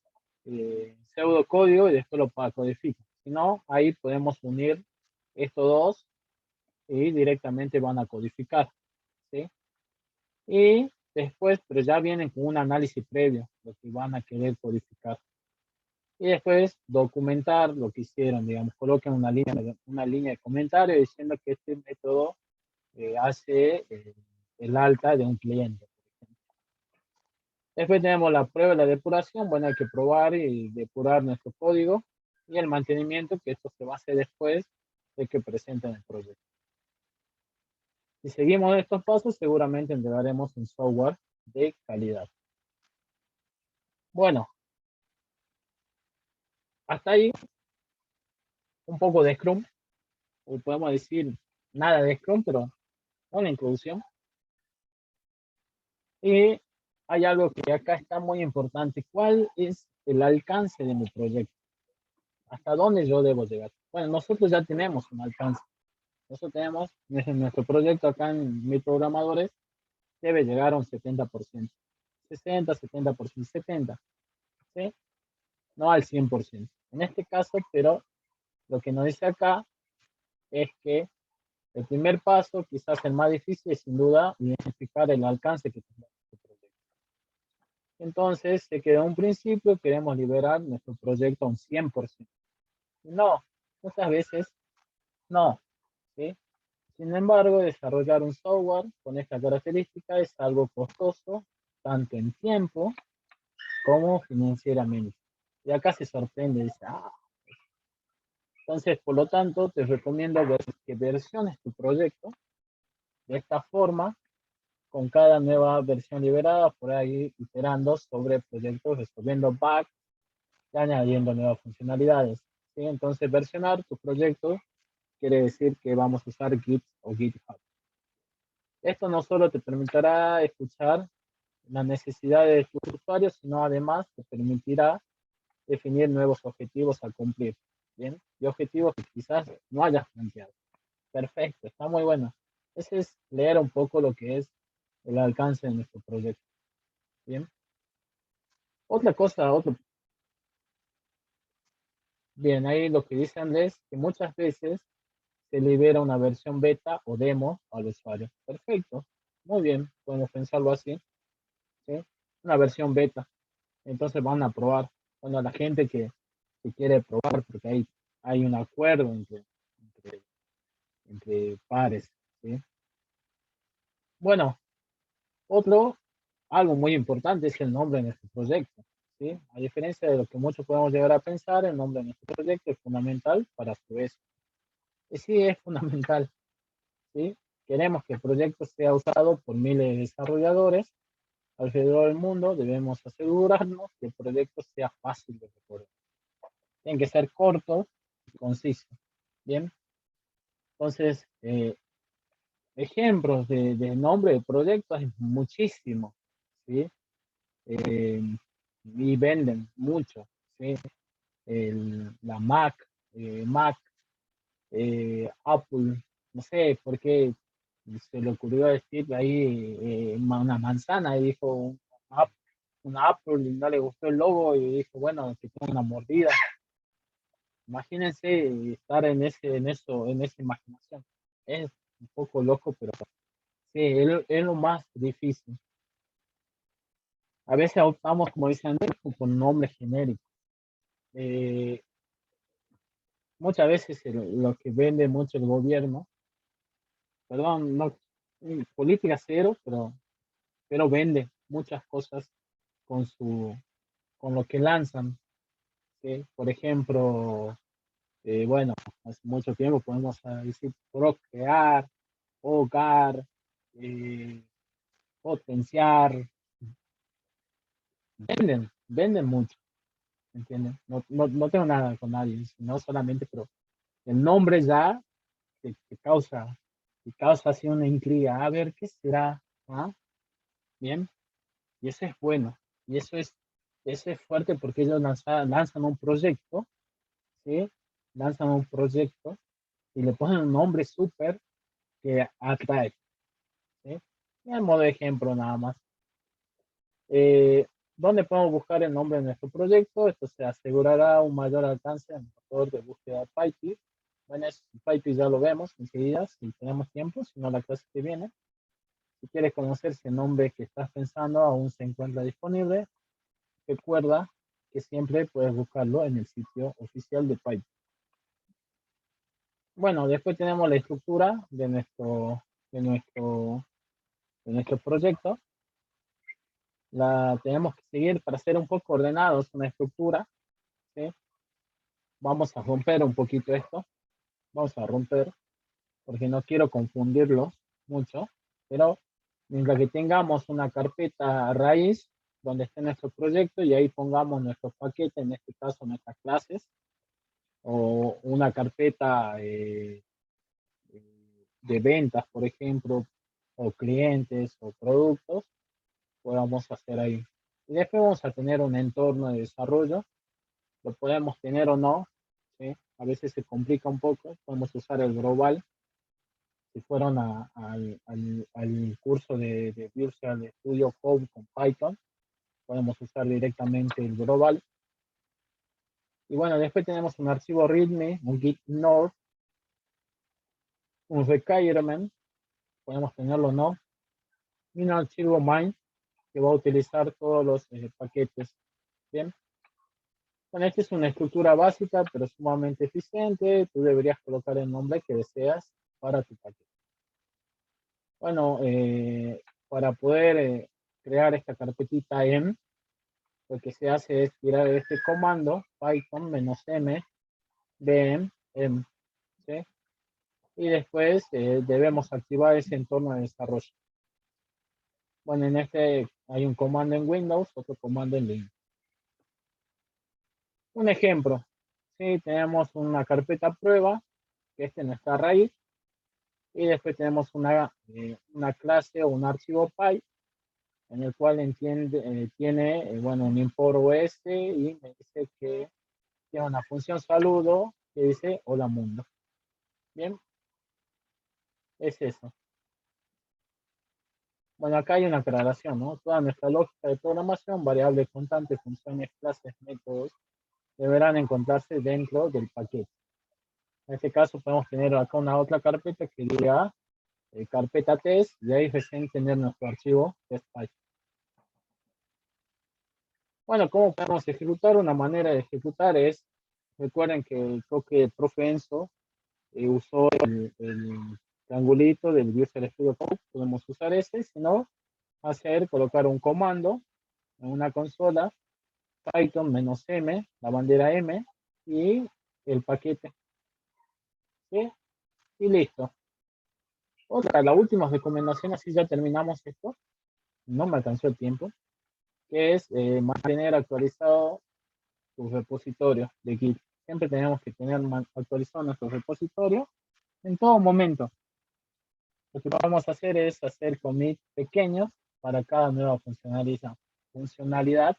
pseudocódigo y después lo codifican. Si no, ahí podemos unir estos dos y directamente van a codificar. ¿Sí? Y después, pero ya vienen con un análisis previo, lo que van a querer codificar. Y después documentar lo que hicieron, digamos, coloquen una línea de comentario diciendo que este método hace el alta de un cliente. Después tenemos la prueba y la depuración. Bueno, hay que probar y depurar nuestro código y el mantenimiento, que esto se va a hacer después de que presenten el proyecto. Si seguimos estos pasos, seguramente entregaremos un software de calidad. Bueno, hasta ahí un poco de Scrum, o podemos decir nada de Scrum, pero una introducción. Y hay algo que acá está muy importante. ¿Cuál es el alcance de mi proyecto? ¿Hasta dónde yo debo llegar? Bueno, nosotros ya tenemos un alcance. Nosotros tenemos, nuestro proyecto acá en Mi Programadores debe llegar a un 70%. 60, 70%, 70%. ¿Sí? No al 100%. En este caso, pero lo que nos dice acá es que el primer paso, quizás el más difícil, es sin duda identificar el alcance que tenemos. Entonces, se quedó un principio, queremos liberar nuestro proyecto a un 100%. No, muchas veces no. ¿Sí? Sin embargo, desarrollar un software con esta característica es algo costoso, tanto en tiempo como financieramente. Y acá se sorprende, dice, entonces, por lo tanto, te recomiendo que versiones tu proyecto de esta forma, con cada nueva versión liberada, por ahí iterando sobre proyectos, resolviendo bugs y añadiendo nuevas funcionalidades. ¿Sí? Entonces, versionar tu proyecto quiere decir que vamos a usar Git o GitHub. Esto no solo te permitirá escuchar las necesidades de tus usuarios, sino además te permitirá definir nuevos objetivos a cumplir. ¿Bien? Y objetivos que quizás no hayas planteado. Perfecto, está muy bueno. Ese es leer un poco lo que es el alcance de nuestro proyecto. Bien. Otra cosa, bien, ahí lo que dice Andrés, que muchas veces se libera una versión beta o demo al usuario. Perfecto, muy bien, podemos pensarlo así. ¿Sí? Una versión beta. Entonces van a probar. Bueno, la gente que quiere probar, porque hay un acuerdo entre, entre pares. ¿Sí? Bueno, algo muy importante es el nombre de nuestro proyecto. ¿Sí? A diferencia de lo que muchos podemos llegar a pensar, el nombre de nuestro proyecto es fundamental para su éxito. Y sí, es fundamental. ¿Sí? Queremos que el proyecto sea usado por miles de desarrolladores alrededor del mundo. Debemos asegurarnos que el proyecto sea fácil de recordar. Tienen que ser cortos y concisos. Bien, entonces, ejemplos de nombre de proyectos hay muchísimos. ¿Sí? Eh, y venden mucho. ¿Sí? La Mac, Apple, no sé por qué se le ocurrió decir ahí una manzana y dijo una Apple y no le gustó el logo y dijo, bueno, que tenga una mordida. Imagínense estar en esa imaginación. Es un poco loco, pero sí, es lo más difícil. A veces optamos, como dicen Andrés, con nombres genéricos. Eh, Muchas veces lo que vende mucho el gobierno, perdón, no, política cero, pero vende muchas cosas con lo que lanzan. ¿Sí? Por ejemplo, bueno, hace mucho tiempo podemos decir procrear, hogar, eh, potenciar, venden mucho. ¿entienden? No tengo nada con nadie, sino solamente, pero el nombre ya que causa así una intriga. A ver, ¿qué será? ¿Ah? Bien, y eso es bueno. Y eso es fuerte porque ellos lanzan un proyecto, ¿sí? Lanzan un proyecto y le ponen un nombre súper que atrae, ¿sí? Y en modo de ejemplo nada más. ¿Dónde podemos buscar el nombre de nuestro proyecto? Esto se asegurará un mayor alcance en el motor de búsqueda PyTest. Bueno, PyTest ya lo vemos enseguida, si tenemos tiempo, si no la clase que viene. Si quieres conocer si el nombre que estás pensando aún se encuentra disponible, recuerda que siempre puedes buscarlo en el sitio oficial de PyTest. Bueno, después tenemos la estructura de nuestro proyecto. La tenemos que seguir para ser un poco ordenados, una estructura, ¿sí? Vamos a romper un poquito esto, vamos a romper, porque no quiero confundirlos mucho, pero mientras que tengamos una carpeta raíz donde esté nuestro proyecto y ahí pongamos nuestro paquete, en este caso nuestras clases, o una carpeta de ventas, por ejemplo, o clientes o productos, podamos hacer ahí. Y después vamos a tener un entorno de desarrollo, lo podemos tener o no, ¿sí? A veces se complica un poco, podemos usar el global. Si fueron al curso de Visual Studio Code con Python, podemos usar directamente el global. Y bueno, después tenemos un archivo README, un git node, un requirement, podemos tenerlo o no, y un archivo main que va a utilizar todos los paquetes. Bien. Bueno, esta es una estructura básica, pero sumamente eficiente. Tú deberías colocar el nombre que deseas para tu paquete. Bueno, para poder crear esta carpetita en, lo que se hace es tirar este comando, python -m, bm, m, ¿sí? Y después debemos activar ese entorno de desarrollo. Bueno, en este hay un comando en Windows, otro comando en Linux. Un ejemplo, ¿sí? Tenemos una carpeta prueba, que es nuestra raíz, y después tenemos una clase o un archivo py en el cual tiene bueno, un import OS y me dice que tiene una función saludo que dice hola mundo. Bien, es eso. Bueno, acá hay una aclaración, ¿no? Toda nuestra lógica de programación, variables, constantes, funciones, clases, métodos, deberán encontrarse dentro del paquete. En este caso podemos tener acá una otra carpeta que diga carpeta test y ahí recién tener nuestro archivo test.py. Bueno, ¿cómo podemos ejecutar? Una manera de ejecutar es, recuerden que creo que el profe Enzo usó el triangulito del Visual Studio Code, podemos usar ese, si no, colocar un comando en una consola, Python -m, la bandera M, y el paquete, ¿sí? Y listo. La última recomendación, así ya terminamos esto, no me alcanzó el tiempo, que es mantener actualizado tu repositorio de Git. Siempre tenemos que tener actualizado nuestro repositorio en todo momento. Lo que vamos a hacer es hacer commits pequeños para cada nueva funcionalidad.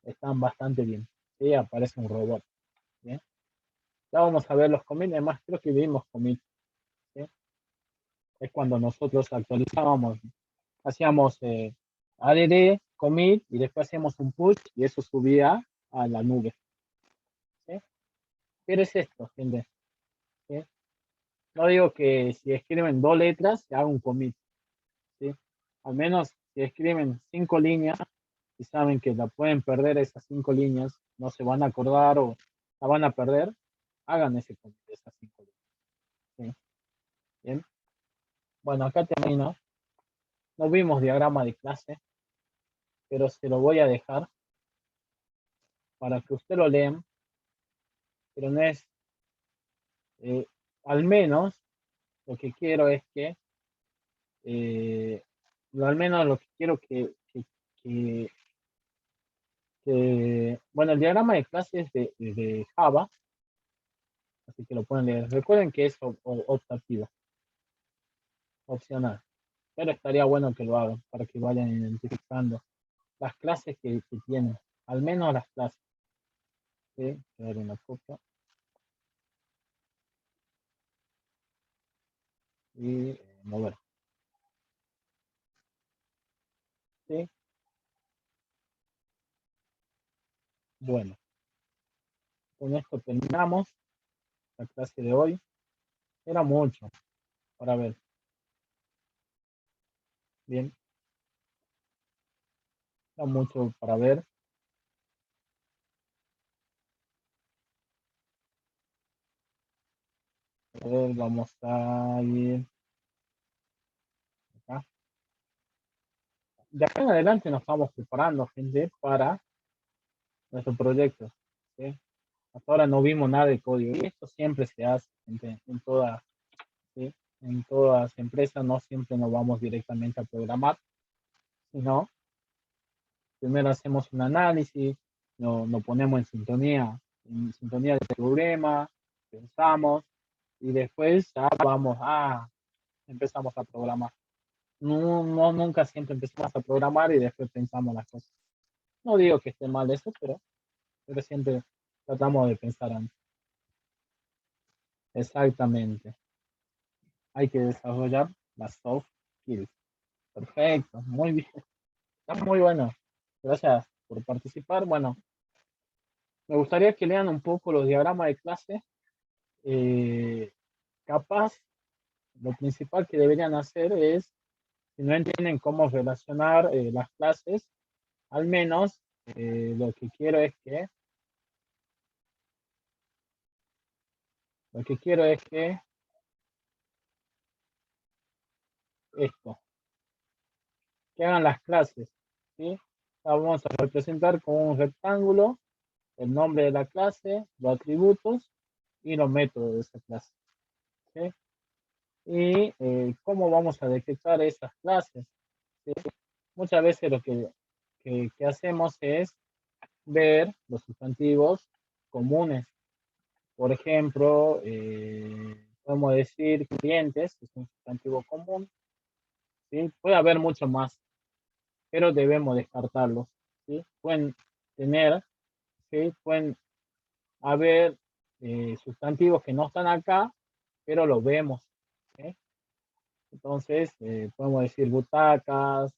Están bastante bien. ¿Sí? Aparece un robot. ¿Bien? Ya vamos a ver los commits. Además, creo que vimos commits. ¿Sí? Es cuando nosotros actualizábamos, hacíamos add, commit, y después hacíamos un push y eso subía a la nube. ¿Sí? Pero es esto, gente. ¿Sí? No digo que si escriben 2 letras, se haga un commit. ¿Sí? Al menos si escriben 5 líneas y saben que la pueden perder esas 5 líneas, no se van a acordar o la van a perder, hagan ese commit de esas 5 líneas. ¿Sí? Bien. Bueno, acá termino. No vimos diagrama de clase, pero se lo voy a dejar para que usted lo lean, pero no es, al menos lo que quiero es que, al menos lo que quiero que Bueno, el diagrama de clase es de Java, así que lo pueden leer. Recuerden que es optativo, opcional, pero estaría bueno que lo hagan para que vayan identificando las clases que tienen, al menos las clases. ¿Sí? Voy a dar una copia y mover. ¿Sí? Bueno, con esto terminamos la clase de hoy. Era mucho para ver. Bien, era mucho para ver. A ver, vamos a ir acá. De acá en adelante nos estamos preparando, gente, para nuestro proyecto. ¿Sí? Hasta ahora no vimos nada de código y esto siempre se hace, gente, ¿sí? En todas las empresas no siempre nos vamos directamente a programar, sino primero hacemos un análisis, nos ponemos en sintonía del problema, pensamos y después ya empezamos a programar. No, nunca siempre empezamos a programar y después pensamos las cosas. No digo que esté mal eso, pero siempre tratamos de pensar antes. Exactamente. Hay que desarrollar las soft skills. Perfecto, muy bien. Está muy bueno. Gracias por participar. Bueno, me gustaría que lean un poco los diagramas de clase. Capaz, lo principal que deberían hacer es, si no entienden cómo relacionar las clases, al menos lo que quiero es que esto, que hagan las clases, ¿sí? Vamos a representar con un rectángulo el nombre de la clase, los atributos y los métodos de esa clase, ¿sí? Y cómo vamos a detectar esas clases, ¿sí? Muchas veces lo que hacemos es ver los sustantivos comunes. Por ejemplo, podemos decir clientes, que es un sustantivo común, ¿sí? Puede haber mucho más, pero debemos descartarlos, ¿sí? Pueden tener, ¿sí? Pueden haber sustantivos que no están acá, pero los vemos, ¿sí? Entonces, podemos decir butacas,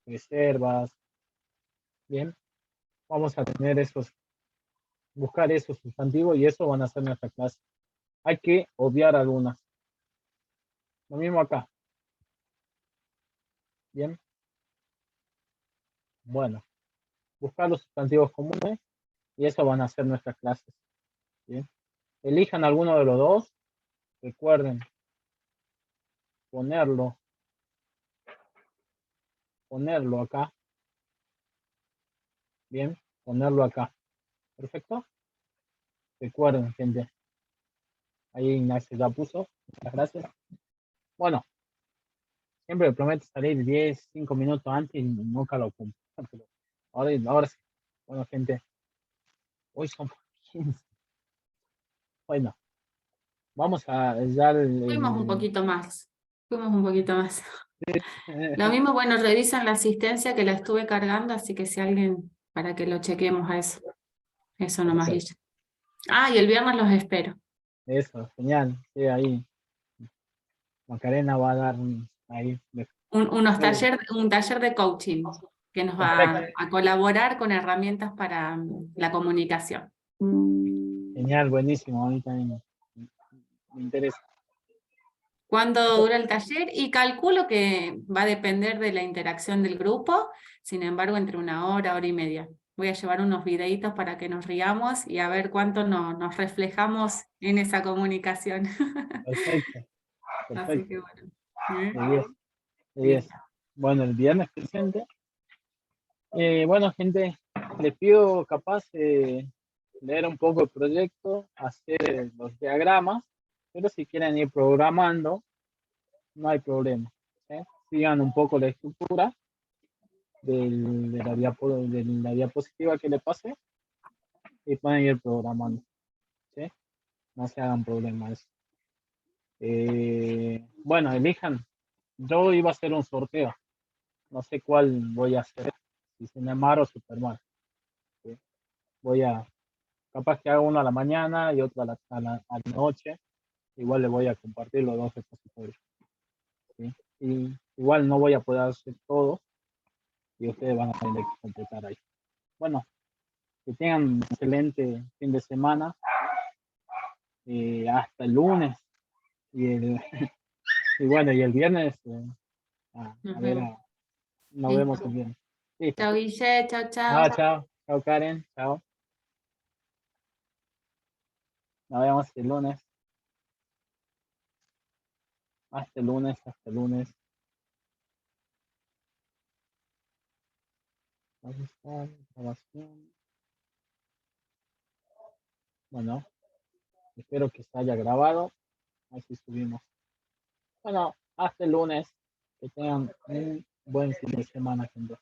reservas, ¿bien? Vamos a tener buscar esos sustantivos y eso van a ser nuestra clase. Hay que obviar algunas. Lo mismo acá, ¿bien? Bueno, buscar los sustantivos comunes y eso van a ser nuestras clases, ¿bien? Elijan alguno de los dos, recuerden ponerlo acá, ¿bien? Ponerlo acá, ¿perfecto? Recuerden, gente. Ahí Ignacio ya puso, muchas gracias. Bueno, siempre prometo salir 10, 5 minutos antes y nunca lo cumplo. Ahora sí. Bueno, gente, hoy son 15. Bueno, vamos a dar Fuimos un poquito más. Fuimos un poquito más. Lo mismo, bueno, revisan la asistencia que la estuve cargando, así que si alguien, para que lo chequemos a eso. Eso nomás, Guille. Ah, y el viernes los espero. Eso, genial. Sí, ahí Macarena va a dar ahí. Un taller de coaching que nos va Perfecto. a colaborar con herramientas para la comunicación. Genial, buenísimo. A mí también me interesa. ¿Cuándo dura el taller? Y calculo que va a depender de la interacción del grupo, sin embargo, entre 1 hora, hora y media. Voy a llevar unos videitos para que nos riamos y a ver cuánto nos reflejamos en esa comunicación. Perfecto, Así perfecto. que bueno. ¿eh? De 10, de Sí. 10. Bueno, el viernes presente. Bueno, gente, les pido capaz leer un poco el proyecto, hacer los diagramas, pero si quieren ir programando, no hay problema. ¿Sí? Sigan un poco la estructura de la diapositiva que le pase y pueden ir programando, ¿sí? No se hagan problemas. Bueno, elijan. Yo iba a hacer un sorteo. No sé cuál voy a hacer. Si Cinemar o Superman. ¿Sí? Voy a, capaz que hago uno a la mañana y otro a la noche. Igual le voy a compartir los dos repositorios. ¿Sí? Y igual no voy a poder hacer todo y ustedes van a tener que completar ahí. Bueno, que tengan un excelente fin de semana. Hasta el lunes. Y, el, y bueno, y el viernes, a ver, Ujú. nos vemos el Listo. viernes. Listo. Chao, Guille, chao, Chao, chao. chao. Chao, Karen. Chao. Nos vemos el lunes. Hasta el lunes, hasta el lunes. ¿Dónde está la grabación? Bueno, espero que se haya grabado. Así subimos. Bueno, hasta el lunes. Que tengan un buen fin de semana, gente.